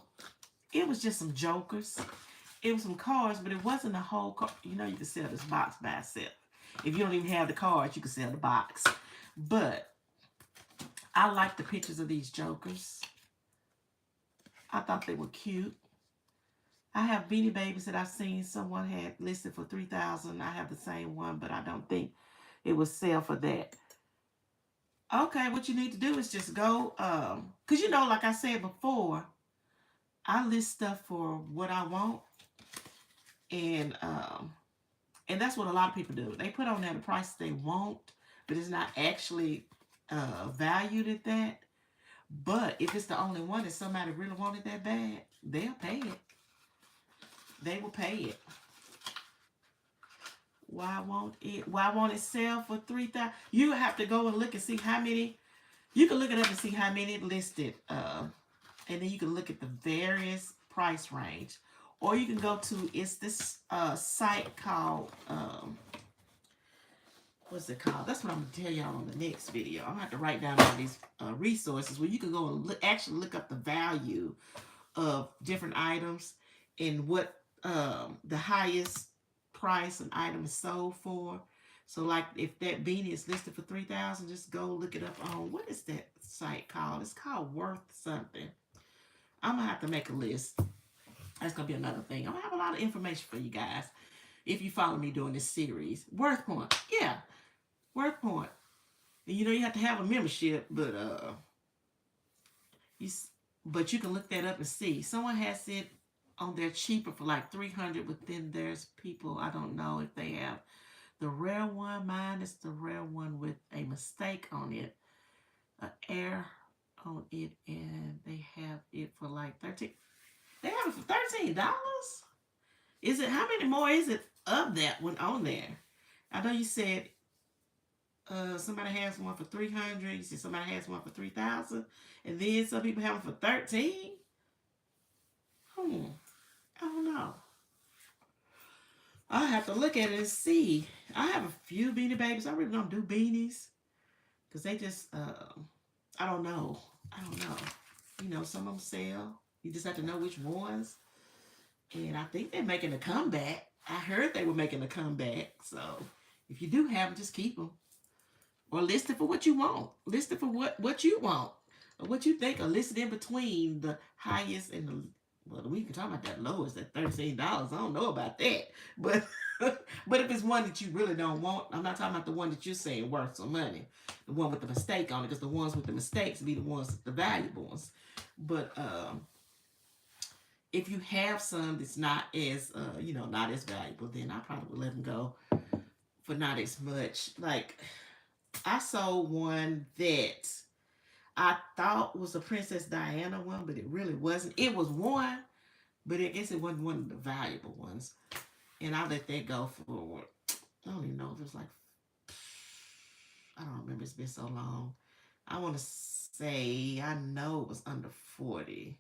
it was just some jokers. It was some cards, but it wasn't a whole card. You know, you can sell this box by itself. If you don't even have the cards, you can sell the box. But I like the pictures of these jokers. I thought they were cute. I have Beanie Babies that I've seen someone had listed for $3,000. I have the same one, but I don't think it would sell for that. Okay, what you need to do is just go, because you know, like I said before, I list stuff for what I want, and that's what a lot of people do. They put on there the price they want, but it's not actually valued at that. But if it's the only one that somebody really wanted that bad, they'll pay it. They will pay it. Why won't it? Why won't it sell for 3,000? You have to go and look and see how many. You can look it up and see how many listed, and then you can look at the various price range, or you can go to it's this site called what's it called? That's what I'm gonna tell y'all on the next video. I'm gonna have to write down all these resources where you can go and actually look up the value of different items and what the highest price an item is sold for. So like if that beanie is listed for 3,000, just go look it up on what is that site called? It's called Worth something. I'm gonna have to make a list. That's gonna be another thing. I'm gonna have a lot of information for you guys if you follow me during this series. Worth Point, yeah, Worth Point. And you know you have to have a membership, but you can look that up and see. Someone has it on their cheaper for like 300, but then there's people, I don't know if they have the rare one. Mine is the rare one with a mistake on it, an error on it, and they have it for like 13. They have it for $13. Is it, how many more is it of that one on there? I know you said somebody has one for 300. You said somebody has one for 3,000, and then some people have them for 13. I don't know. I have to look at it and see. I have a few Beanie Babies. I really don't do beanies because they just, I don't know. I don't know. You know, some of them sell. You just have to know which ones. And I think they're making a comeback. I heard they were making a comeback. So if you do have them, just keep them. Or list it for what you want. List it for what you want. Or what you think, or list it in between the highest and the, well, we can talk about that lowest at $13. I don't know about that. But but if it's one that you really don't want, I'm not talking about the one that you're saying worth some money. The one with the mistake on it, because the ones with the mistakes be the ones, the valuable ones. But if you have some that's not as not as valuable, then I probably would let them go for not as much. Like I sold one that I thought was a Princess Diana one, but it really wasn't. It was one, but I guess it wasn't one of the valuable ones. And I let that go for, I don't even know if it was like, I don't remember. It's been so long. I want to say, I know it was under 40.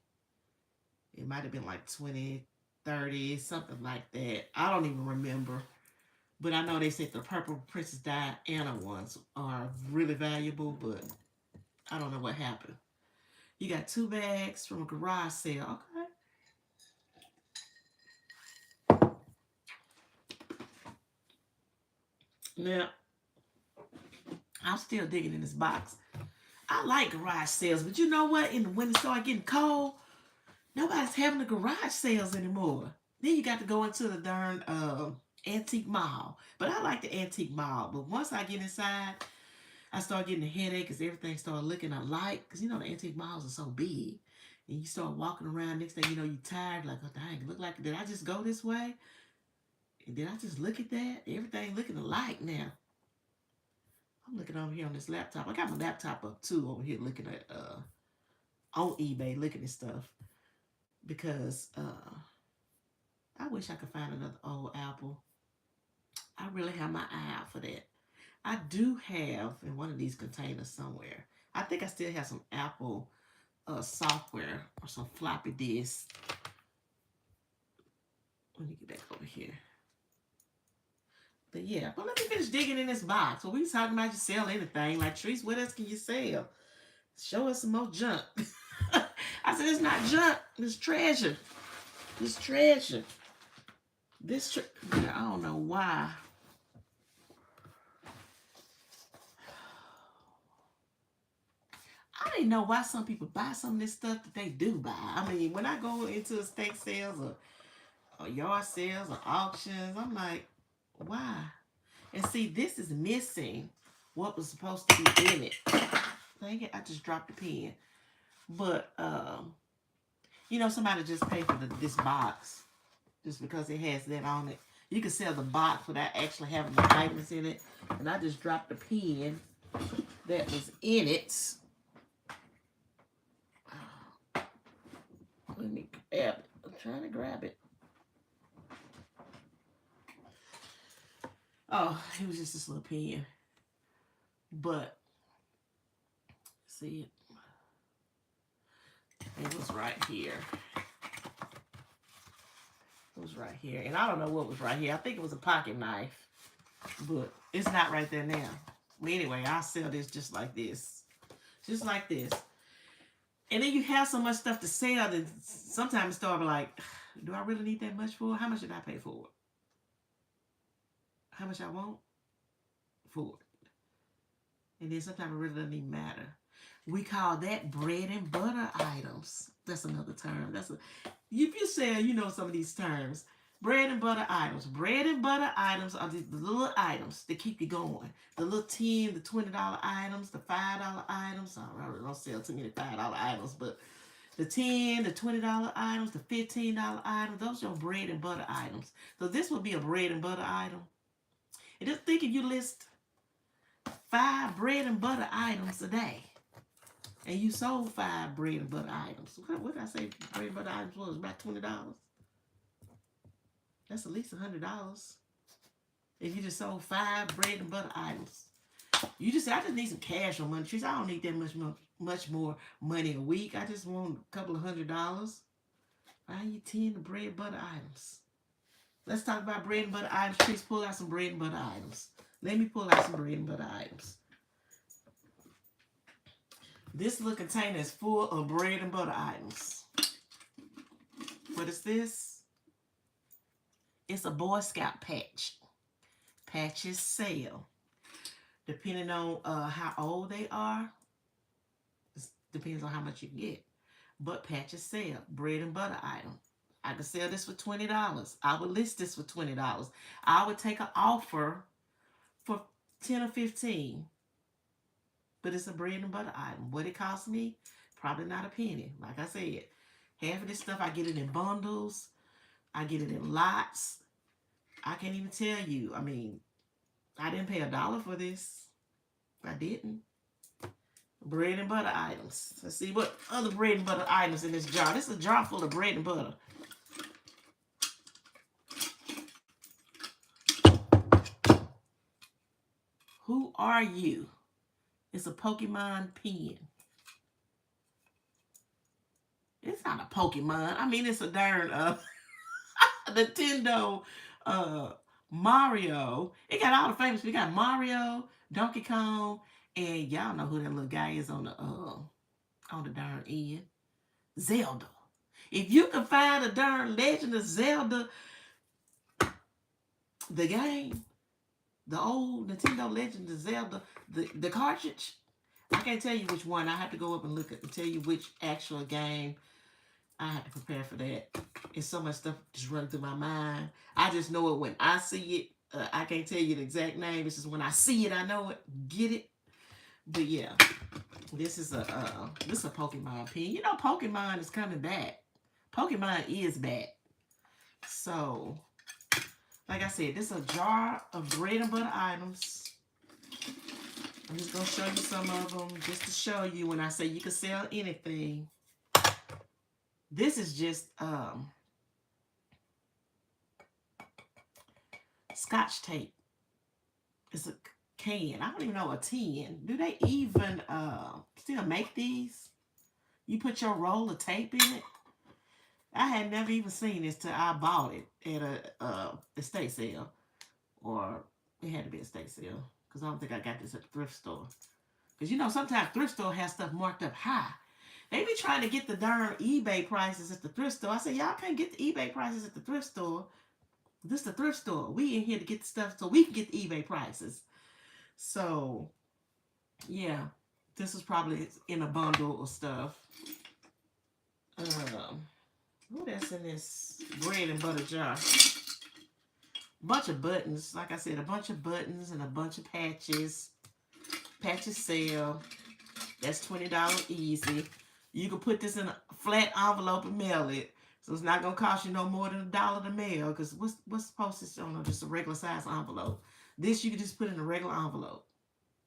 It might have been like 20, 30, something like that. I don't even remember. But I know they said the purple Princess Diana ones are really valuable, but I don't know what happened. You got 2 bags from a garage sale. Okay. Now, I'm still digging in this box. I like garage sales, but you know what? When it started getting cold, nobody's having the garage sales anymore. Then you got to go into the darn antique mall. But I like the antique mall. But once I get inside, I start getting a headache because everything started looking alike. Because you know the antique malls are so big. And you start walking around, next thing you know, you're tired. Like, oh, dang, look like, did I just go this way? And did I just look at that? Everything looking alike now. I'm looking over here on this laptop. I got my laptop up too over here looking at on eBay looking at stuff because I wish I could find another old Apple. I really have my eye out for that. I do have in one of these containers somewhere. I think I still have some Apple software or some floppy disks. Let me get back over here. But yeah, but let me finish digging in this box. Well, we talking about you sell anything. Like, Trees, what else can you sell? Show us some more junk. I said, it's not junk. It's treasure. It's treasure. I don't know why. I didn't know why some people buy some of this stuff that they do buy. I mean, when I go into estate sales or yard sales or auctions, I'm like, why? And see, this is missing what was supposed to be in it. Dang it, I just dropped the pen. But, you know, somebody just paid for this box just because it has that on it. You can sell the box without actually having the items in it. And I just dropped the pen that was in it. Let me grab it. I'm trying to grab it. Oh, it was just this little pen. But, see it? It was right here. It was right here. And I don't know what was right here. I think it was a pocket knife. But it's not right there now. But anyway, I'll sell this just like this. Just like this. And then you have so much stuff to sell that sometimes start like, do I really need that much for it? How much did I pay for it? How much I want for it? And then sometimes it really doesn't even matter. We call that bread and butter items. That's another term. If you sell, you know some of these terms. Bread and butter items. Bread and butter items are the little items that keep you going. The little $10, the $20 items, the $5 items. I really don't sell too many $5 items, but the $10, the $20 items, the $15 items, those are your bread and butter items. So this would be a bread and butter item. And just think if you list 5 bread and butter items a day, and you sold 5 bread and butter items. What did I say bread and butter items was? About $20? That's at least $100. If you just sold 5 bread and butter items. You just say, I just need some cash on money. I don't need that much more money a week. I just want a couple of $100. Buy you 10 bread and butter items. Let's talk about bread and butter items. Please pull out some bread and butter items. Let me pull out some bread and butter items. This little container is full of bread and butter items. What is this? It's a Boy Scout patch. Patches sell. Depending on how old they are, it depends on how much you can get. But patches sell. Bread and butter item. I could sell this for $20. I would list this for $20. I would take an offer for $10 or $15. But it's a bread and butter item. What it cost me? Probably not a penny. Like I said, half of this stuff, I get it in bundles. I get it in lots. I can't even tell you. I mean, I didn't pay $1 for this. I didn't. Bread and butter items. Let's see what other bread and butter items in this jar. This is a jar full of bread and butter. Who are you? It's a Pokemon pen. It's not a Pokemon. I mean, it's a darn Nintendo Mario. It got all the famous. We got Mario, Donkey Kong, and y'all know who that little guy is on the darn end. Zelda. If you can find a darn Legend of Zelda, the game, The old Nintendo Legend of Zelda, the cartridge. I can't tell you which one. I have to go up and look at and tell you which actual game. I have to prepare for that. It's so much stuff just running through my mind. I just know it when I see it. I can't tell you the exact name. It's just when I see it, I know it. Get it? But yeah, this is a Pokemon pin. You know, Pokemon is coming back. Pokemon is back. So, like I said, this is a jar of bread and butter items. I'm just gonna show you some of them just to show you when I say you can sell anything. This is just Scotch tape. It's a can. I don't even know a tin. Do they even still make these? You put your roll of tape in it. I had never even seen this till I bought it at a estate sale, or it had to be a estate sale because I don't think I got this at the thrift store. Because you know sometimes thrift store has stuff marked up high. They be trying to get the darn eBay prices at the thrift store. I said y'all can't get the eBay prices at the thrift store. This is the thrift store. We in here to get the stuff so we can get the eBay prices. So yeah, this is probably in a bundle of stuff. What else in this bread and butter jar? Bunch of buttons. Like I said, a bunch of buttons and a bunch of patches. Patches sale. That's $20 easy. You can put this in a flat envelope and mail it. So it's not gonna cost you no more than $1 to mail. Because what's postage on just a regular size envelope? This you can just put in a regular envelope.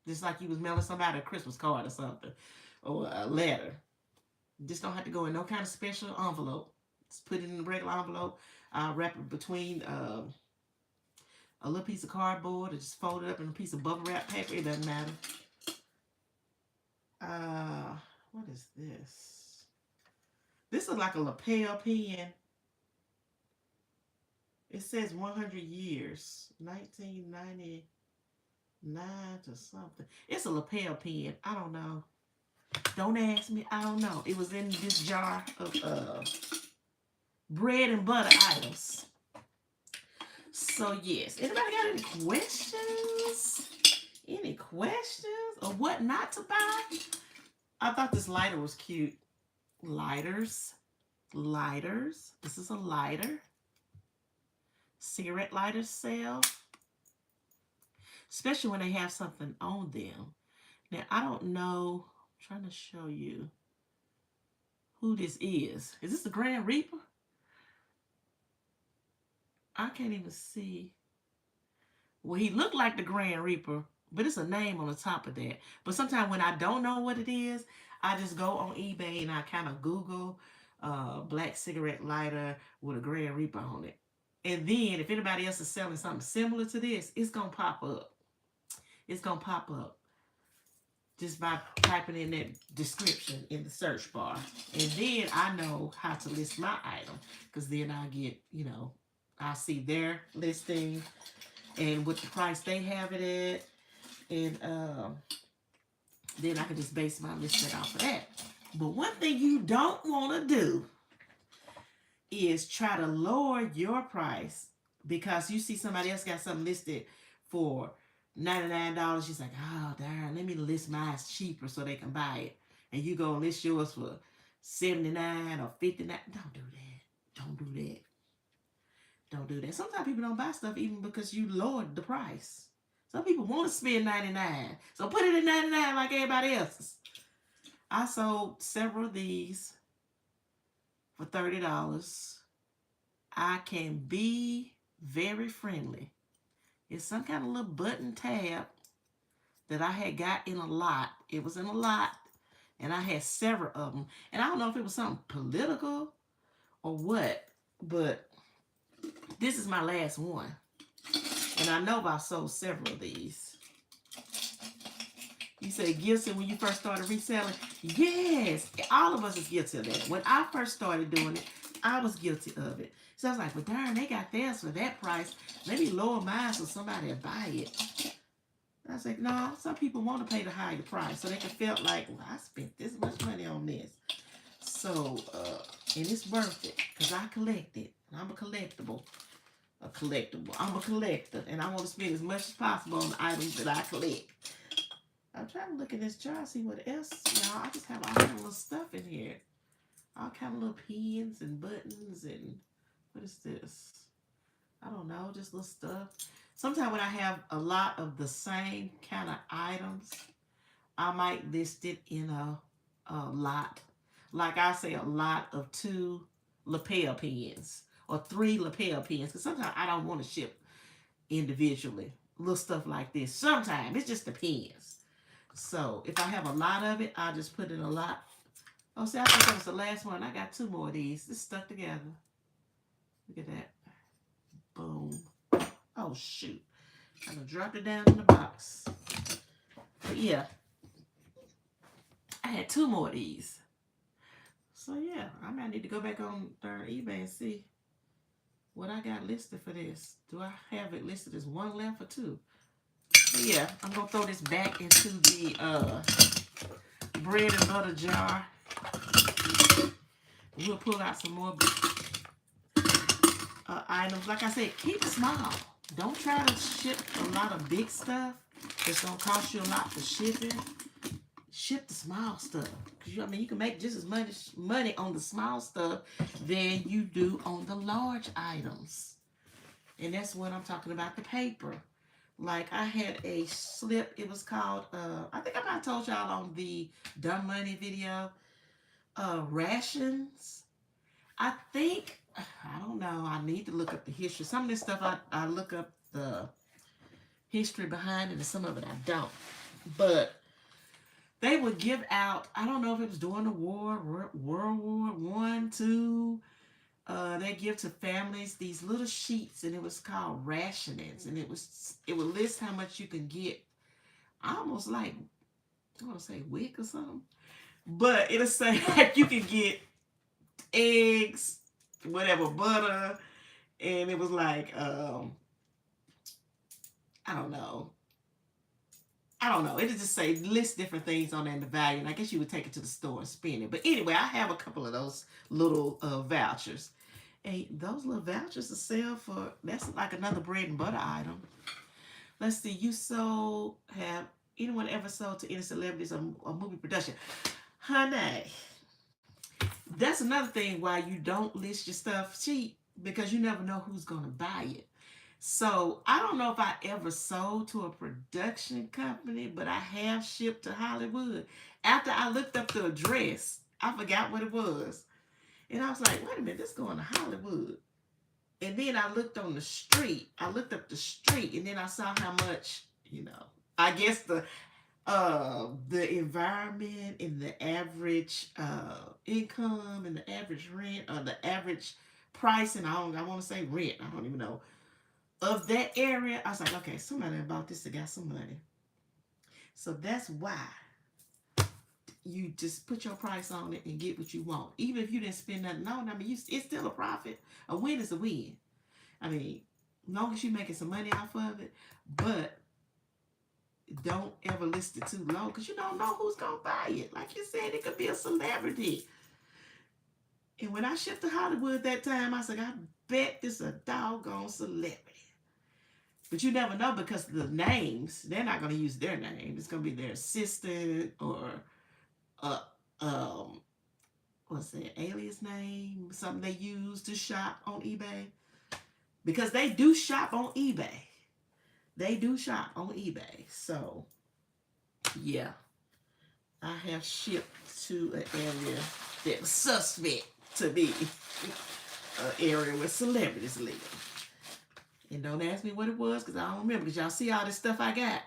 Just like you was mailing somebody a Christmas card or something. Or a letter. Just don't have to go in no kind of special envelope. Just put it in a regular envelope. Wrap it between a little piece of cardboard or just fold it up in a piece of bubble wrap paper. It doesn't matter. What is this? This is like a lapel pen. It says 100 years. 1999 to something. It's a lapel pen. I don't know. Don't ask me. I don't know. It was in this jar of bread and butter items. So yes. Anybody got any questions? Any questions of what not to buy? I thought this lighter was cute. Lighters. This is a lighter. Cigarette lighters sale. Especially when they have something on them. Now, I don't know. I'm trying to show you who this is. Is this the Grand Reaper? I can't even see. Well, he looked like the Grand Reaper, but it's a name on the top of that. But sometimes when I don't know what it is, I just go on eBay and I kind of Google black cigarette lighter with a Grand Reaper on it. And then if anybody else is selling something similar to this, it's going to pop up. It's going to pop up just by typing in that description in the search bar. And then I know how to list my item because then I get, I see their listing and what the price they have it at. And then I can just base my listing off of that. But one thing you don't want to do is try to lower your price because you see somebody else got something listed for $99. She's like, oh, darn, let me list mine cheaper so they can buy it. And you go and list yours for $79 or $59. Don't do that. Don't do that. Don't do that. Sometimes people don't buy stuff even because you lowered the price. Some people want to spend $99. So put it at $99 like everybody else's. I sold several of these for $30. I can be very friendly. It's some kind of little button tab that I had got in a lot. It was in a lot, and I had several of them. And I don't know if it was something political or what, but this is my last one. And I know I sold several of these. You say guilty when you first started reselling? Yes, all of us is guilty of that. When I first started doing it, I was guilty of it. So I was like, well, darn, they got theirs for that price. Let me lower mine so somebody will buy it. I was like, no, some people want to pay the higher price. So they can feel like, well, I spent this much money on this. So, and it's worth it because I collect it. I'm a collectible. a collectible. I'm a collector, and I want to spend as much as possible on the items that I collect. I'm trying to look in this jar, see what else, y'all. I just have all kind of little stuff in here. All kind of little pins and buttons and what is this? I don't know, just little stuff. Sometimes when I have a lot of the same kind of items, I might list it in a lot. Like I say, a lot of 2 lapel pins or 3 lapel pins. Because sometimes I don't want to ship individually. Little stuff like this. Sometimes it just depends. So if I have a lot of it, I'll just put in a lot. Oh, see, I think that was the last one. I got 2 more of these. It's stuck together. Look at that. Boom. Oh, shoot. I done dropped it down in the box. But yeah, I had 2 more of these. So yeah, I might need to go back on eBay and see what I got listed for this. Do I have it listed as 1 left or 2? But yeah, I'm gonna throw this back into the bread and butter jar. We'll pull out some more items. Like I said, keep it small. Don't try to ship a lot of big stuff. It's gonna cost you a lot for shipping. Ship the small stuff. Cause I mean, you can make just as much money on the small stuff than you do on the large items. And that's what I'm talking about, the paper. Like I had a slip. It was called, I think I might have told y'all on the Dumb Money video, rations. I think, I don't know, I need to look up the history. Some of this stuff, I look up the history behind it, and some of it I don't. But they would give out, I don't know if it was during the war, World War One, II. They give to families these little sheets, and it was called rationings, and it would list how much you can get. Almost like, I want to say WIC or something, but it'll say like you can get eggs, whatever, butter, and it was like I don't know. It would just say list different things on there and the value, and I guess you would take it to the store and spend it. But anyway, I have a couple of those little vouchers. And those little vouchers to sell for, that's like another bread and butter item. Let's see, have anyone ever sold to any celebrities or movie production? Honey, that's another thing why you don't list your stuff cheap, because you never know who's going to buy it. So I don't know if I ever sold to a production company, but I have shipped to Hollywood. After I looked up the address, I forgot what it was. And I was like, wait a minute, this is going to Hollywood. And then I looked on the street. I looked up the street, and then I saw how much, I guess the environment and the average income and the average rent, or the average price, and I want to say rent, I don't even know, of that area. I was like, okay, somebody about this that got some money. So that's why you just put your price on it and get what you want. Even if you didn't spend nothing on it, I mean, it's still a profit. A win is a win. I mean, as long as you're making some money off of it, but don't ever list it too low, because you don't know who's going to buy it. Like you said, it could be a celebrity. And when I shipped to Hollywood that time, I said, I bet this a doggone celebrity. But you never know, because the names, they're not going to use their name. It's going to be their assistant or what's that, alias name, something they use to shop on eBay. Because they do shop on eBay. So, yeah. I have shipped to an area that was suspect to be an area where celebrities live. And don't ask me what it was, because I don't remember. Because y'all see all this stuff I got.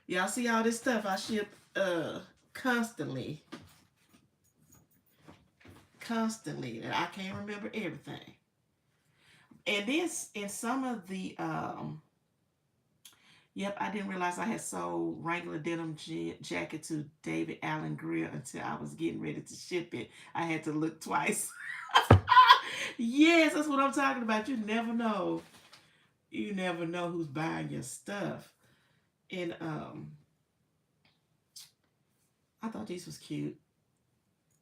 Y'all see all this stuff I ship constantly. And I can't remember everything. And this, in some of the, I didn't realize I had sold Wrangler denim jacket to David Allen Greer until I was getting ready to ship it. I had to look twice. Yes, that's what I'm talking about. You never know. You never know who's buying your stuff. And I thought these was cute.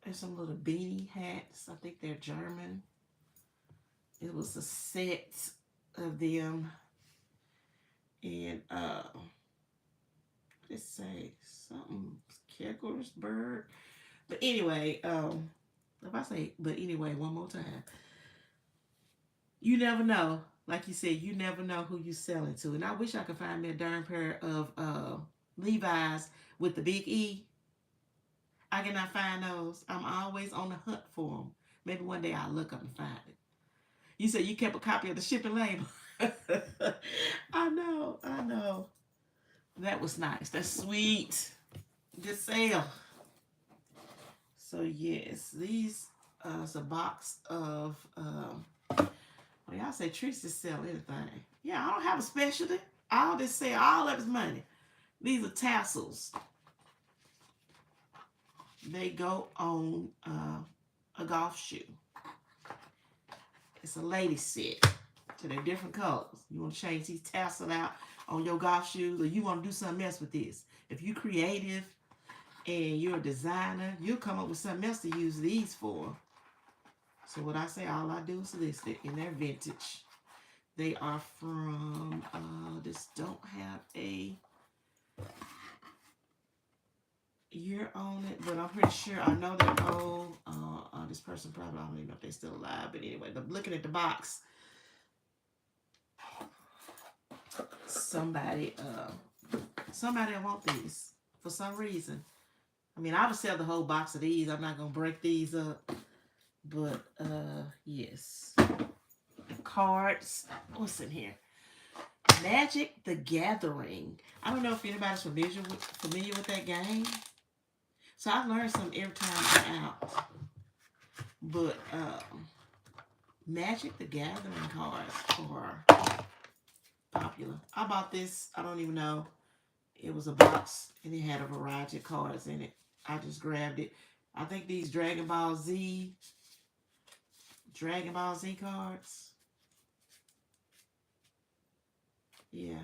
There's some little beanie hats. I think they're German. It was a set of them. And let's say something Kecklersburg. But anyway, if I say but anyway one more time, you never know. Like you said, you never know who you selling to. And I wish I could find me a darn pair of Levi's with the big E. I cannot find those. I'm always on the hunt for them. Maybe one day I'll look up and find it. You said you kept a copy of the shipping label. I know, I know. That was nice. That's sweet. Good sale. So yes, these is a box of well, y'all say Treats just sell anything. Yeah, I don't have a specialty. I'll just sell all of his money. These are tassels. They go on a golf shoe. It's a lady set. So they're different colors. You want to change these tassels out on your golf shoes, or you want to do something else with this. If you're creative and you're a designer, you'll come up with something else to use these for. So what I say, all I do is list it, and they're vintage. They are from, this don't have a year on it, but I'm pretty sure, I know they're old. This person probably, I don't even know if they're still alive, but anyway, looking at the box, somebody want these for some reason. I mean, I would sell the whole box of these. I'm not gonna break these up, but yes. Cards. What's in here? Magic the Gathering. I don't know if anybody's familiar with that game. So I learned something every time I'm out. But Magic the Gathering cards are popular. I bought this, I don't even know. It was a box and it had a variety of cards in it. I just grabbed it. I think these Dragon Ball Z cards. Yeah.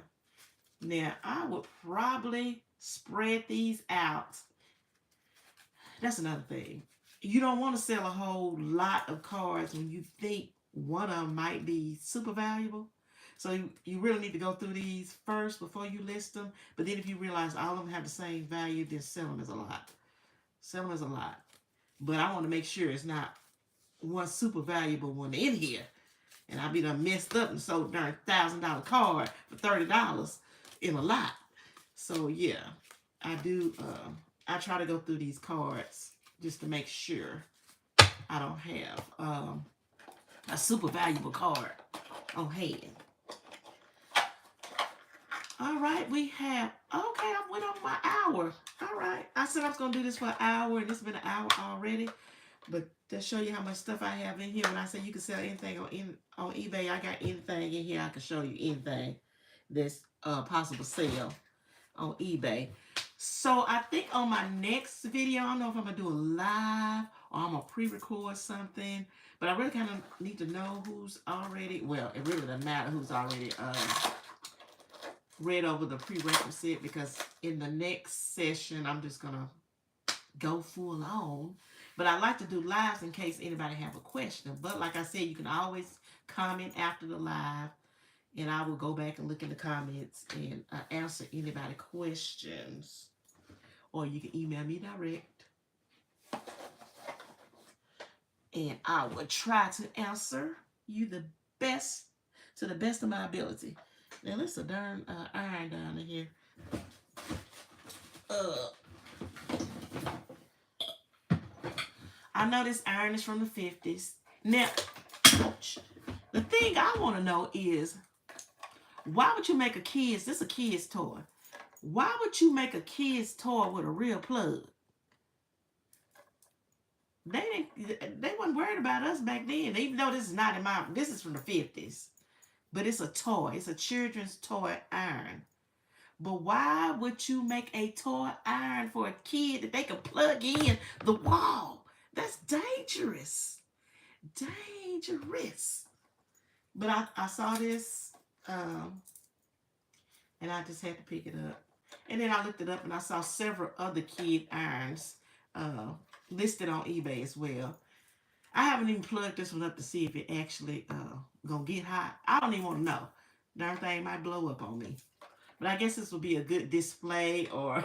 Now, I would probably spread these out. That's another thing. You don't want to sell a whole lot of cards when you think one of them might be super valuable. So you really need to go through these first before you list them. But then if you realize all of them have the same value, then sell them as a lot. Sell them as a lot. But I want to make sure it's not one super valuable one in here. And I be done messed up and sold darn $1,000 card for $30 in a lot. So yeah, I do. I try to go through these cards just to make sure I don't have a super valuable card on hand. All right, we have. Okay, I went over my hour. All right, I said I was gonna do this for an hour, and it's been an hour already. But to show you how much stuff I have in here, when I say you can sell anything on eBay, I got anything in here. I can show you anything that's possible sale on eBay. So I think on my next video, I don't know if I'm going to do a live or I'm going to pre-record something. But I really kind of need to know who's already, well, it really doesn't matter who's already read over the prerequisite, because in the next session, I'm just going to go full on. But I like to do lives in case anybody have a question. But like I said, you can always comment after the live, and I will go back and look in the comments and answer anybody questions. Or you can email me direct, and I will try to answer you to the best of my ability. Now, there's a darn iron down in here. I know this iron is from the 50s. Now, the thing I want to know is, why would you make a kid's, this is a kid's toy. Why would you make a kid's toy with a real plug? They weren't worried about us back then. Even though this is not in my, this is from the 50s. But it's a toy. It's a children's toy iron. But why would you make a toy iron for a kid that they can plug in the wall? That's dangerous. Dangerous. But I saw this, and I just had to pick it up. And then I looked it up, and I saw several other kid irons listed on eBay as well. I haven't even plugged this one up to see if it actually gonna get hot. I don't even want to know. Darn thing might blow up on me. But I guess this will be a good display or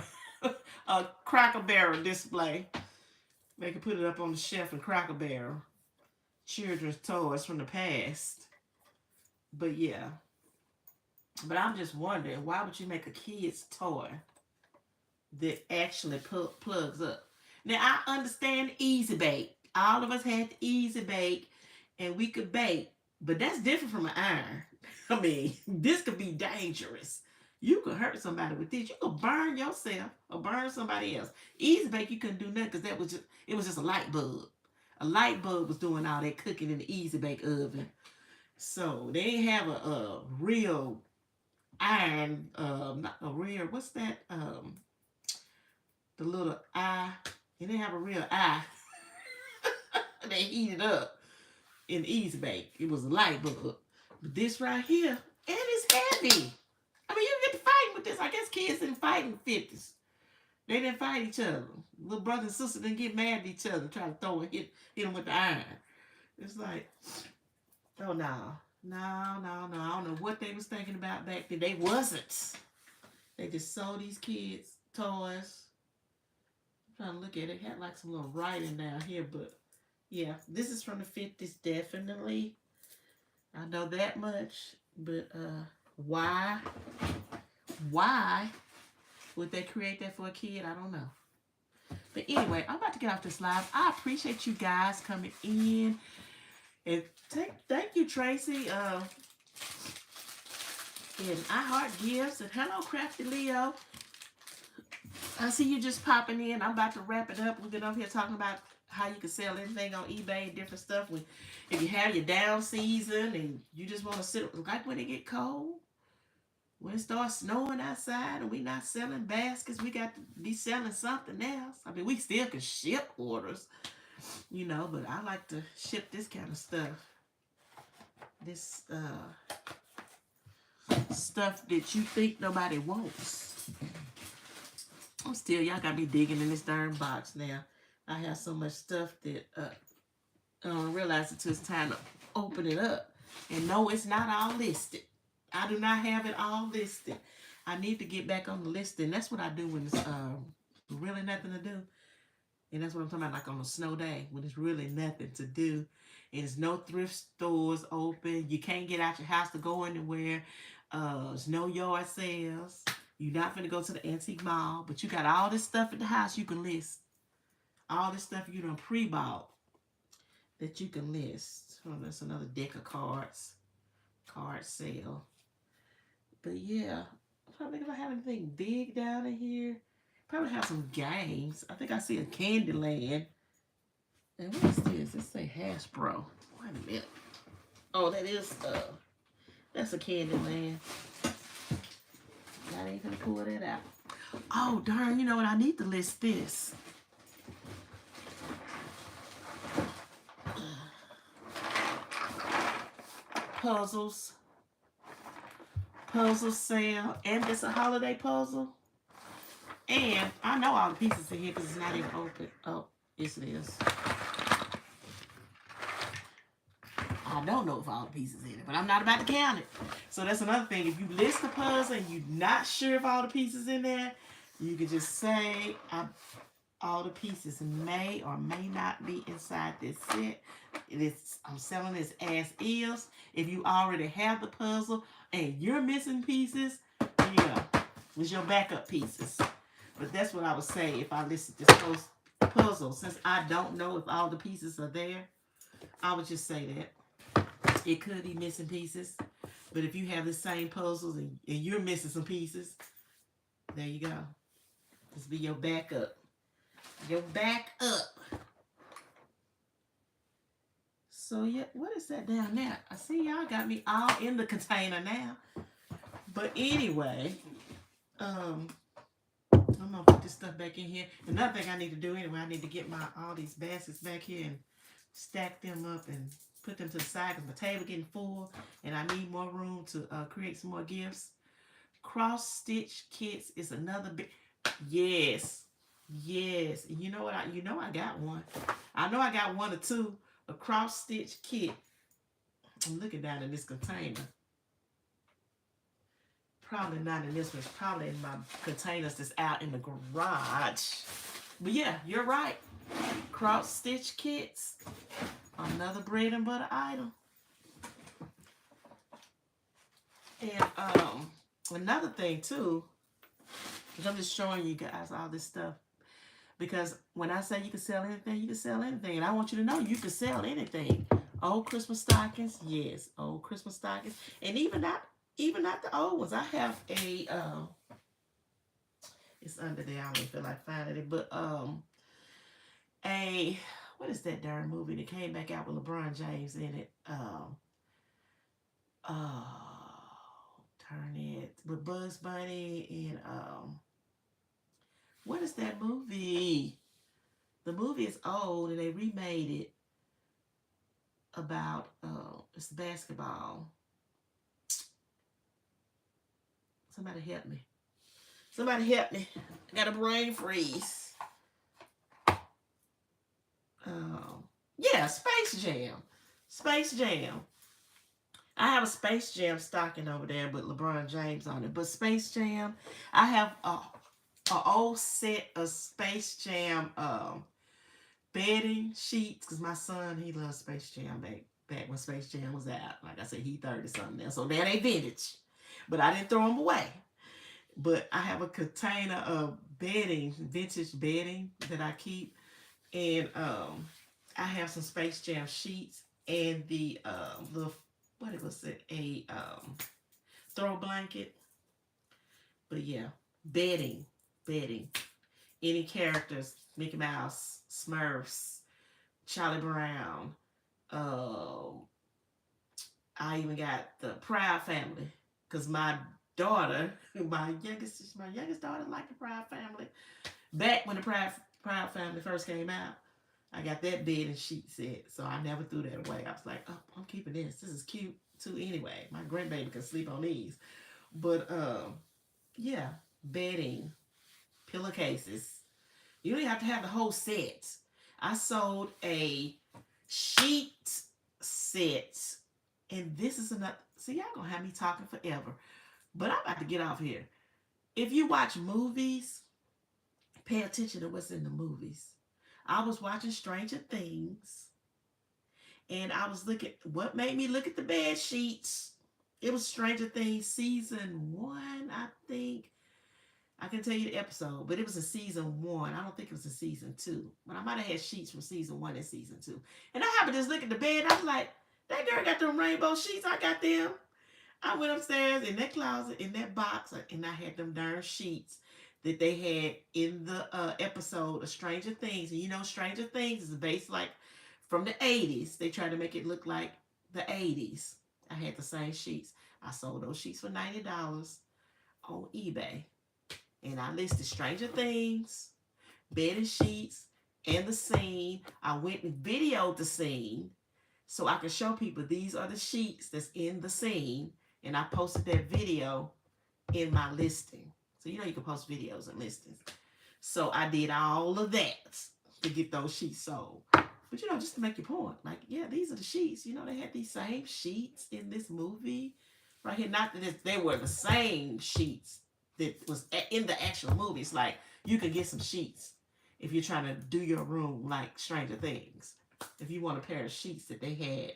a Cracker Barrel display. They can put it up on the shelf in Cracker Barrel. Children's toys from the past. But yeah. But I'm just wondering, why would you make a kid's toy that actually plugs up? Now, I understand Easy Bake. All of us had the Easy Bake, and we could bake. But that's different from an iron. I mean, this could be dangerous. You could hurt somebody with this. You could burn yourself or burn somebody else. Easy Bake, you couldn't do nothing because it was just a light bulb. A light bulb was doing all that cooking in the Easy Bake oven. So they didn't have a real iron, not a real, what's that? The little eye. They didn't have a real eye. They heated up in Easy Bake. It was a light bulb. But this right here, and it's heavy. I mean, you get to fighting with this. I guess kids didn't fight in the 50s. They didn't fight each other. Little brother and sister didn't get mad at each other, try to throw and hit them with the iron. It's like, oh no. No. I don't know what they was thinking about back then. They wasn't. They just sold these kids toys. I'm trying to look at it. It had like some little writing down here, but yeah, this is from the 50s, definitely. I know that much, but why would they create that for a kid? I don't know. But anyway, I'm about to get off this live. I appreciate you guys coming in. And thank you, Tracy. And I Heart Gifts. And hello, Crafty Leo. I see you just popping in. I'm about to wrap it up. We've been over here talking about how you can sell anything on eBay and different stuff. If you have your down season and you just want to sit, like when it get cold, when it starts snowing outside and we not selling baskets, we got to be selling something else. I mean, we still can ship orders, but I like to ship this kind of stuff. This stuff that you think nobody wants. Y'all got me digging in this darn box now. I have so much stuff that I don't realize until it's time to open it up. And no, it's not all listed. I do not have it all listed. I need to get back on the listing. That's what I do when it's really nothing to do. And that's what I'm talking about, like on a snow day, when it's really nothing to do. And there's no thrift stores open. You can't get out your house to go anywhere. There's no yard sales. You're not going to go to the antique mall. But you got all this stuff at the house you can list. All this stuff you done pre-bought that you can list. Oh, that's another deck of cards. Card sale. But yeah, I'm trying to think if I have anything big down in here. Probably have some games. I think I see a Candyland. And what is this? Let's say Hasbro. Wait a minute. Oh, that's a Candyland. I ain't gonna pull that out. Oh, darn, you know what? I need to list this. Puzzles. Puzzle sale. And it's a holiday puzzle. And I know all the pieces in here because it's not even open. Oh, yes it is. I don't know if all the pieces in it, but I'm not about to count it. So that's another thing. If you list the puzzle and you're not sure if all the pieces in there, you can just say all the pieces may or may not be inside this set. I'm selling this as is. If you already have the puzzle and you're missing pieces, here you go. With your backup pieces. But that's what I would say if I listed this puzzle. Since I don't know if all the pieces are there, I would just say that. It could be missing pieces. But if you have the same puzzles and you're missing some pieces, there you go. This be your backup. Your backup. So yeah, what is that down there? I see y'all got me all in the container now. But anyway, I'm gonna put this stuff back in here. Another thing I need to do anyway, I need to get all these baskets back here and stack them up and put them to the side because my table getting full and I need more room to create some more gifts. Cross stitch kits is another big. Yes. You know what? I got one. I know I got one or two, a cross stitch kit. I'm looking down in this container. Probably not in this one. It's probably in my containers that's out in the garage. But yeah, you're right. Cross stitch kits. Another bread and butter item. And another thing too, is I'm just showing you guys all this stuff. Because when I say you can sell anything, you can sell anything. And I want you to know you can sell anything. Old Christmas stockings, yes, old Christmas stockings. And even not the old ones. I have a it's under there. I don't even feel like finding it, but a what is that darn movie that came back out with LeBron James in it? Turn it with Bugs Bunny and what is that movie? The movie is old and they remade it about it's basketball. Somebody help me. Somebody help me. I got a brain freeze. Yeah, Space Jam. Space Jam. I have a Space Jam stocking over there with LeBron James on it. But Space Jam, I have a old set of Space Jam bedding sheets because my son, he loves Space Jam back when Space Jam was out. Like I said, he 30 something now, so now they vintage. But I didn't throw them away. But I have a container of bedding, vintage bedding that I keep, and I have some Space Jam sheets and the little what it was a throw blanket. But yeah, bedding. Any characters, Mickey Mouse, Smurfs, Charlie Brown. I even got the Proud Family because my daughter, my youngest daughter, liked the Proud Family. Back when the Proud Family first came out, I got that bed and sheet set, so I never threw that away. I was like, oh, I'm keeping this. This is cute too. Anyway, my grandbaby can sleep on these. But yeah, bedding, pillowcases. You don't have to have the whole set. I sold a sheet set, and this is another. See, y'all gonna have me talking forever, but I'm about to get off here. If you watch movies, pay attention to what's in the movies. I was watching Stranger Things, and I was looking. What made me look at the bed sheets? It was Stranger Things season 1, I think. I can tell you the episode, but it was in season 1. I don't think it was in season 2. But I might have had sheets from season 1 and season 2. And I happened to just look at the bed. I was like, that girl got them rainbow sheets. I got them. I went upstairs in that closet, in that box, and I had them darn sheets that they had in the episode of Stranger Things. And you know, Stranger Things is based like from the 80s. They tried to make it look like the 80s. I had the same sheets. I sold those sheets for $90 on eBay. And I listed Stranger Things, bedding sheets, and the scene. I went and videoed the scene so I could show people these are the sheets that's in the scene. And I posted that video in my listing. So you know you can post videos and listings. So I did all of that to get those sheets sold. But you know, just to make your point, like, yeah, these are the sheets. You know, they had these same sheets in this movie right here. Not that they were the same sheets that was in the actual movie. It's like you can get some sheets if you're trying to do your room like Stranger Things. If you want a pair of sheets that they had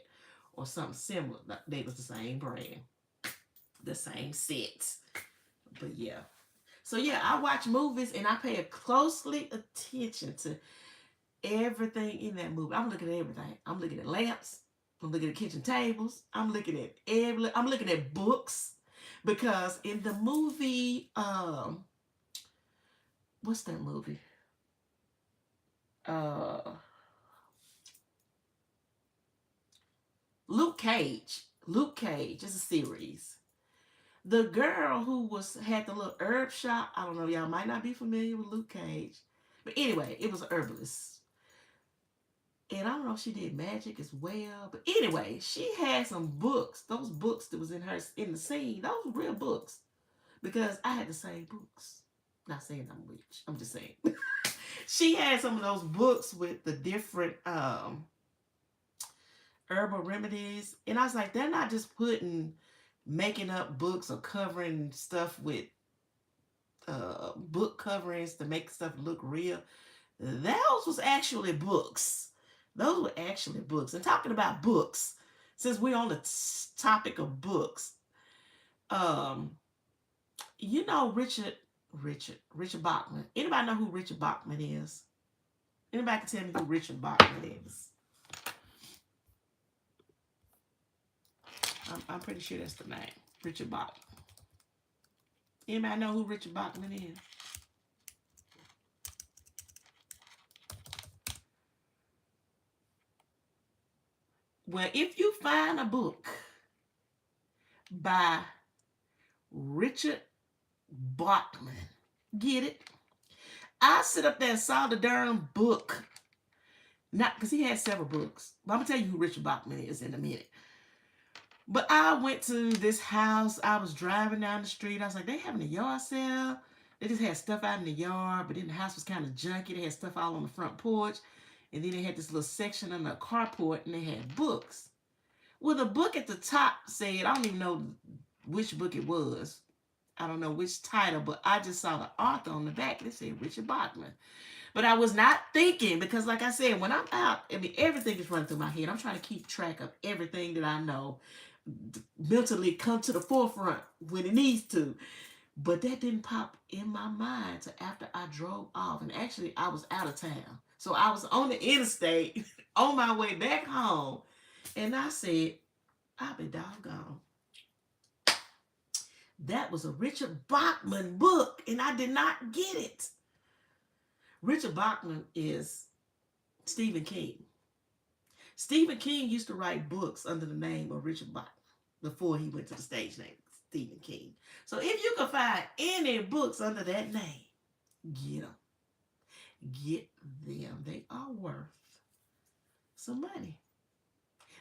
or something similar, they was the same brand, the same sets. But yeah. So yeah, I watch movies and I pay a closely attention to everything in that movie. I'm looking at everything. I'm looking at lamps. I'm looking at kitchen tables. I'm looking at books. Because in the movie, what's that movie? Luke Cage. Luke Cage is a series. The girl who had the little herb shop, I don't know, y'all might not be familiar with Luke Cage. But anyway, it was an herbalist. And I don't know if she did magic as well. But anyway, she had some books. Those books that was in the scene, those were real books. Because I had the same books. Not saying I'm rich. I'm just saying. She had some of those books with the different herbal remedies. And I was like, they're not just making up books or covering stuff with book coverings to make stuff look real. Those was actually books. Those were actually books. And talking about books, since we're on the topic of books, um, you know Richard Bachman. Anybody know who Richard Bachman is? Anybody can tell me who Richard Bachman is? I'm pretty sure that's the name, Richard Bachman. Anybody know who Richard Bachman is? Well, if you find a book by Richard Bachman, get it? I sit up there and saw the darn book. Not because he had several books. But I'm going to tell you who Richard Bachman is in a minute. But I went to this house. I was driving down the street. I was like, they having a yard sale. They just had stuff out in the yard, but then the house was kind of junky. They had stuff all on the front porch. And then they had this little section on the carport, and they had books. Well, the book at the top said, I don't even know which book it was. I don't know which title, but I just saw the author on the back. It said Richard Bachman. But I was not thinking, because like I said, when I'm out, I mean, everything is running through my head. I'm trying to keep track of everything that I know, mentally come to the forefront when it needs to. But that didn't pop in my mind until after I drove off. And actually, I was out of town. So I was on the interstate on my way back home. And I said, I'll be doggone. That was a Richard Bachman book, and I did not get it. Richard Bachman is Stephen King. Stephen King used to write books under the name of Richard Bachman before he went to the stage name Stephen King. So if you can find any books under that name, get them. Get them. They are worth some money.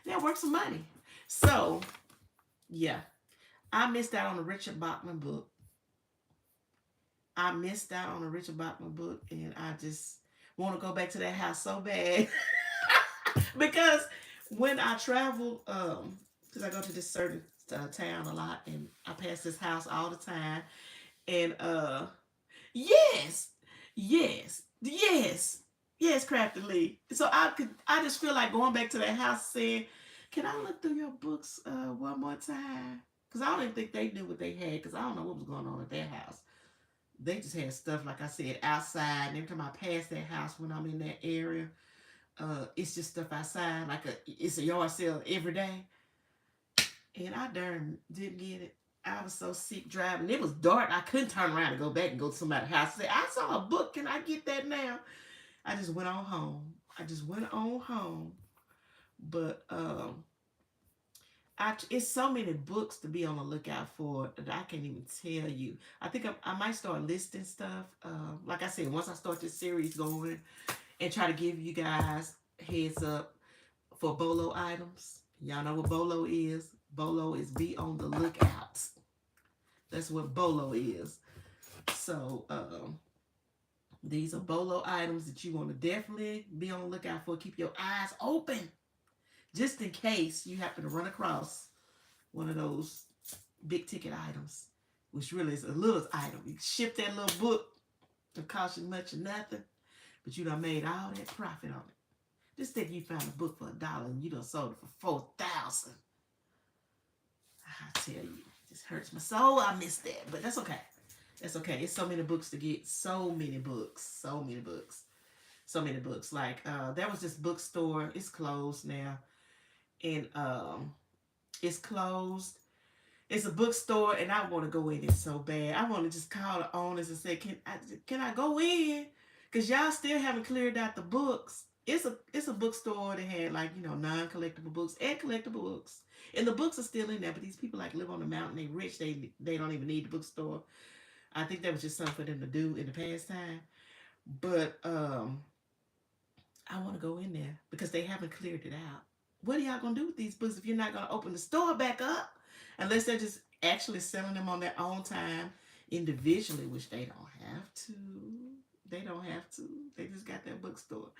They're worth some money. So, yeah. I missed out on the Richard Bachman book. I missed out on the Richard Bachman book, and I just want to go back to that house so bad. Because when I travel, because I go to this certain town a lot, and I pass this house all the time, and yes, Crafty Lee. So I just feel like going back to that house saying, can I look through your books one more time? Because I don't even think they knew what they had, because I don't know what was going on at their house. They just had stuff, like I said, outside. And every time I pass that house when I'm in that area, it's just stuff outside. It's a yard sale every day. And I darn didn't get it. I was so sick driving. It was dark. I couldn't turn around and go back and go to somebody's house and say, I saw a book. Can I get that now? I just went on home. But it's so many books to be on the lookout for that I can't even tell you. I think I might start listing stuff. Like I said, once I start this series going and try to give you guys heads up for BOLO items. Y'all know what BOLO is. BOLO is be on the lookout. That's what BOLO is. So these are BOLO items that you want to definitely be on the lookout for. Keep your eyes open. Just in case you happen to run across one of those big ticket items, which really is a little item. You ship that little book, it cost you much or nothing, but you done made all that profit on it. Just think you found a book for $1 and you done sold it for $4,000. I tell you, it just hurts my soul. I missed that, but that's okay. That's okay. It's so many books to get. So many books. Like there was this bookstore. It's closed now. And it's closed. It's a bookstore, and I want to go in it so bad. I want to just call the owners and say, can I go in? Because y'all still haven't cleared out the books. It's a bookstore that had non-collectible books and collectible books. And the books are still in there, but these people live on the mountain, they rich, they don't even need the bookstore. I think that was just something for them to do in the past time. But I want to go in there because they haven't cleared it out. What are y'all going to do with these books if you're not going to open the store back up? Unless they're just actually selling them on their own time individually, which they don't have to. They just got that bookstore.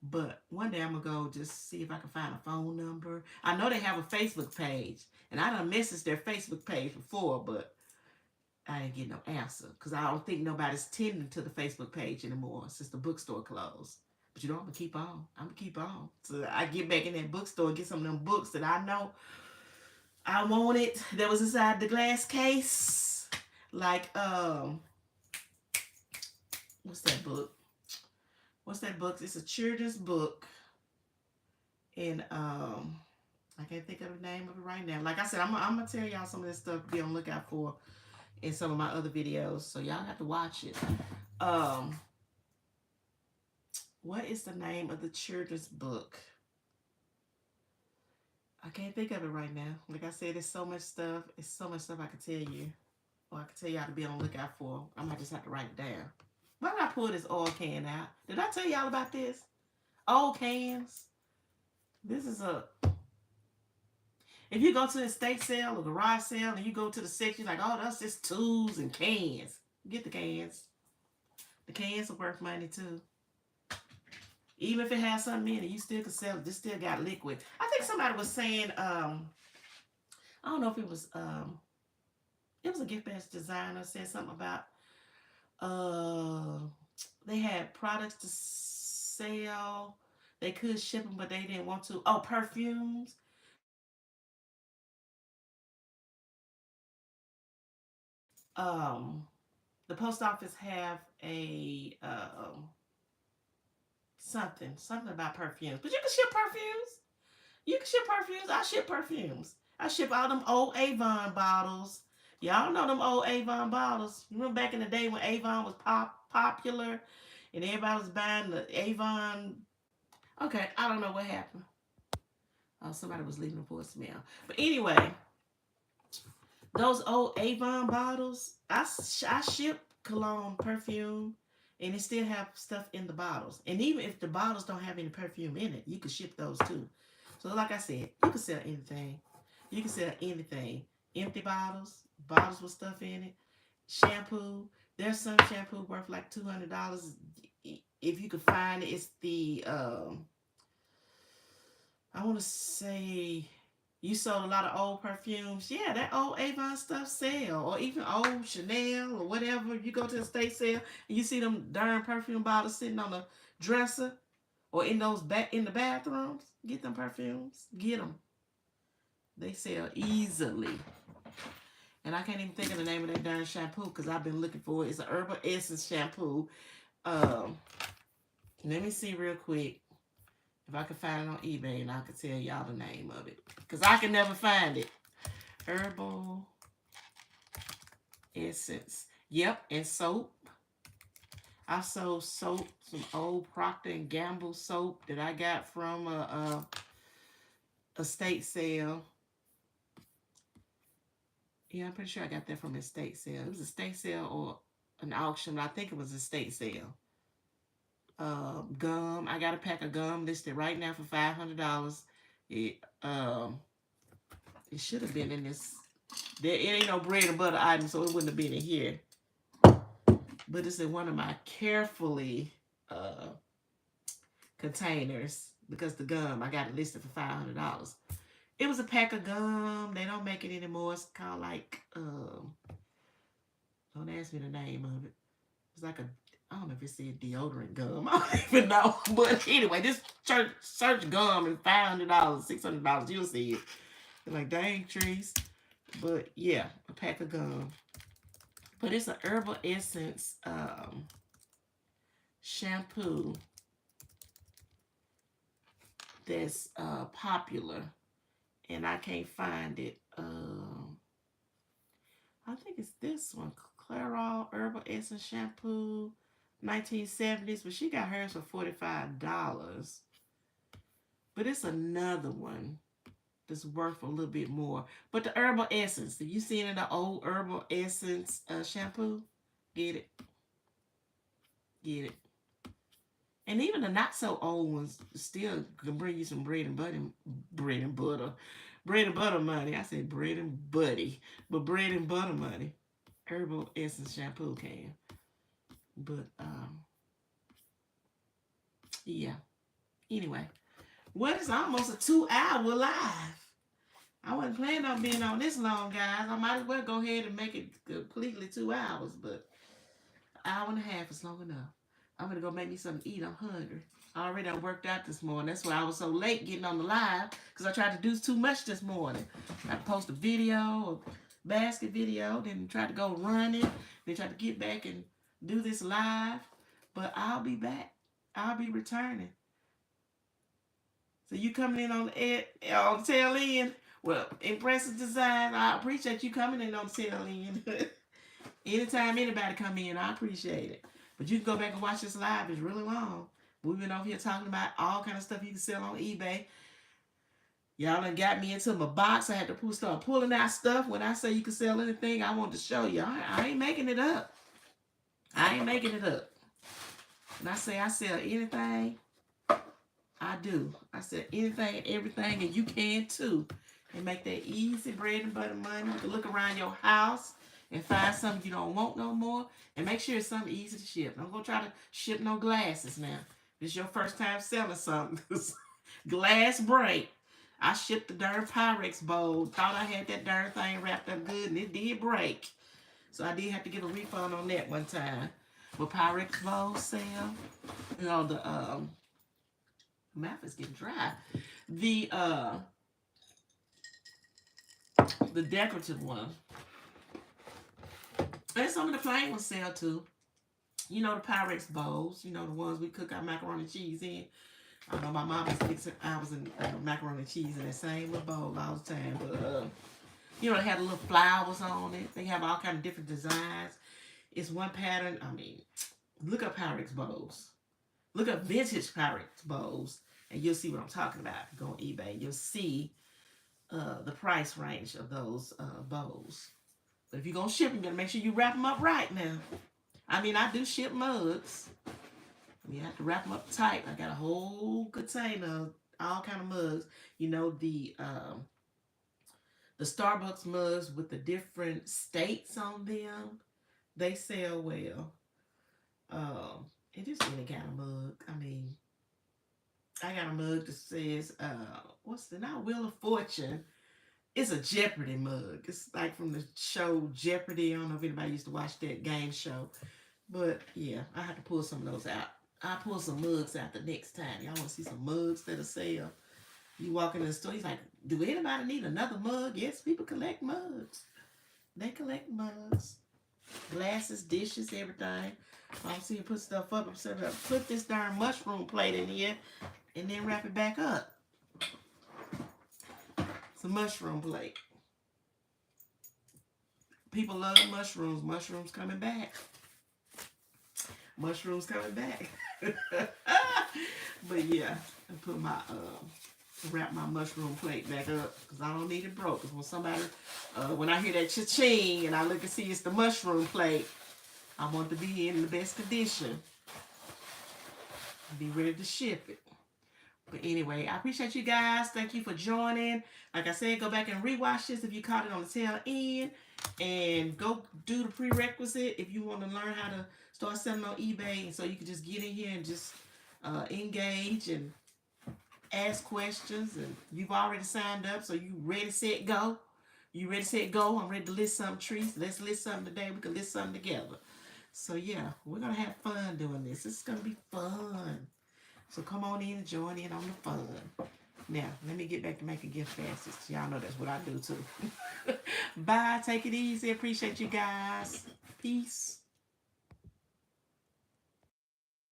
But one day I'm gonna go just see if I can find a phone number. I know they have a Facebook page, and I done messaged their Facebook page before, but I didn't get no answer because I don't think nobody's tending to the Facebook page anymore since the bookstore closed. But you know, I'm gonna keep on. I'm gonna keep on. So I get back in that bookstore and get some of them books that I know I wanted that was inside the glass case. Like what's that book? What's that book? It's a children's book, and I can't think of the name of it right now. Like I said, I'm gonna tell y'all some of this stuff to be on the lookout for in some of my other videos, so y'all have to watch it. Um, what is the name of the children's book? I can't think of it right now. Like I said, there's so much stuff. It's so much stuff I could tell you, or I could tell y'all to be on the lookout for. I might just have to write it down. Why did I pull this oil can out? Did I tell y'all about this? Old cans. This is a. If you go to an estate sale or garage sale and you go to the section, like, oh, that's just tools and cans. Get the cans. The cans are worth money too. Even if it has something in it, you still can sell it. This still got liquid. I think somebody was saying, I don't know if it was a gift basket designer said something about they had products to sell. They could ship them, but they didn't want to. Oh, perfumes. Um, the post office have a something about perfumes, but you can ship perfumes. You can ship perfumes. I ship perfumes. I ship all them old Avon bottles. Y'all know them old Avon bottles. Remember back in the day when Avon was popular and everybody was buying the Avon. Okay, I don't know what happened. Oh, somebody was leaving a voicemail. But anyway, those old Avon bottles, I ship cologne, perfume, and it still have stuff in the bottles. And even if the bottles don't have any perfume in it, you can ship those too. So like I said, you can sell anything. You can sell anything. Empty bottles, bottles with stuff in it, shampoo. There's some shampoo worth like $200. If you can find it, it's the I want to say you sold a lot of old perfumes. Yeah, that old Avon stuff sell. Or even old Chanel or whatever. You go to the state sale and you see them darn perfume bottles sitting on the dresser or in those in the bathrooms. Get them perfumes. Get them. They sell easily. And I can't even think of the name of that darn shampoo because I've been looking for it. It's a Herbal Essence shampoo. Let me see real quick if I can find it on eBay and I can tell y'all the name of it. Because I can never find it. Herbal Essence. Yep, and soap. I sold soap, some old Procter & Gamble soap that I got from a estate sale. Yeah, I'm pretty sure I got that from an estate sale. It was a estate sale or an auction, but I think it was a estate sale. Gum. I got a pack of gum listed right now for $500. It should have been in this. It ain't no bread and butter item, so it wouldn't have been in here. But it's in one of my carefully containers because the gum, I got it listed for $500. It was a pack of gum. They don't make it anymore. It's called like, don't ask me the name of it. It's like I don't know if it said deodorant gum. I don't even know. But anyway, this search gum is $500, $600. You'll see it. They're like, dang, trees. But yeah, a pack of gum. But it's an Herbal Essence shampoo that's popular. And I can't find it. I think it's this one. Clairol Herbal Essence shampoo. 1970s, but she got hers for $45. But it's another one that's worth a little bit more. But the Herbal Essence, have you seen it, the old Herbal Essence shampoo? Get it. Get it. And even the not so old ones still can bring you some bread and butter money. I said bread and buddy, but bread and butter money. Herbal Essence shampoo can. But yeah. Anyway, what is almost a 2-hour live? I wasn't planning on being on this long, guys. I might as well go ahead and make it completely 2 hours, but an hour and a half is long enough. I'm gonna go make me something to eat. I'm hungry. I already done worked out this morning. That's why I was so late getting on the live, because I tried to do too much this morning. I post a video, a basket video, then tried to go run it, then tried to get back and do this live. But I'll be back. I'll be returning. So you coming in on the tail end? Well, Impressive Design, I appreciate you coming in on the tail end. Anytime anybody come in, I appreciate it. But you can go back and watch this live. It's really long. We've been over here talking about all kind of stuff you can sell on eBay. Y'all done got me into my box. I had to start pulling out stuff. When I say you can sell anything, I want to show you. I ain't making it up. I ain't making it up. When I say I sell anything, I do. I sell anything and everything, and you can too. And make that easy bread and butter money. You can look around your house and find something you don't want no more. And make sure it's something easy to ship. Don't go try to ship no glasses now. This is your first time selling something. Glass break. I shipped the darn Pyrex bowl. Thought I had that darn thing wrapped up good, and it did break. So I did have to get a refund on that one time. But Pyrex bowls sell. You know, the mouth is getting dry. The decorative one. And some of the plain ones sell too. You know, the Pyrex bowls. You know, the ones we cook our macaroni and cheese in. I know my mom was fixing hours in macaroni and cheese in that same little bowl all the time. But, you know, they had the little flowers on it. They have all kind of different designs. It's one pattern. I mean, look up Pyrex bowls. Look up vintage Pyrex bowls. And you'll see what I'm talking about. Go on eBay. You'll see the price range of those bowls. But if you're going to ship them, you got to make sure you wrap them up right now. I mean, I do ship mugs. You have to wrap them up tight. I got a whole container of all kind of mugs. You know, the Starbucks mugs with the different states on them, they sell well. And just any kind of mug. I mean, I got a mug that says, not Wheel of Fortune. It's a Jeopardy mug. It's like from the show Jeopardy. I don't know if anybody used to watch that game show. But, yeah, I have to pull some of those out. I'll pull some mugs out the next time. Y'all want to see some mugs that'll sell. You walk in the store, he's like, do anybody need another mug? Yes, people collect mugs. They collect mugs. Glasses, dishes, everything. I'll see you put stuff up. I'm saying, put this darn mushroom plate in here and then wrap it back up. It's a mushroom plate. People love mushrooms. Mushrooms coming back. Mushrooms coming back. But yeah, I put my wrap my mushroom plate back up because I don't need it broke. Because when somebody, when I hear that cha-ching and I look and see it's the mushroom plate, I want to be in the best condition. Be ready to ship it. But anyway, I appreciate you guys. Thank you for joining. Like I said, go back and rewatch this if you caught it on the tail end. And go do the prerequisite if you want to learn how to start selling on eBay. And so you can just get in here and just engage and ask questions. And you've already signed up, so you ready, set, go. You ready, set, go. I'm ready to list something, Trees. Let's list something today. We can list something together. So yeah, we're going to have fun doing this. This is going to be fun. So come on in and join in on the fun. Now, let me get back to making gift baskets. Y'all know that's what I do too. Bye. Take it easy. Appreciate you guys. Peace.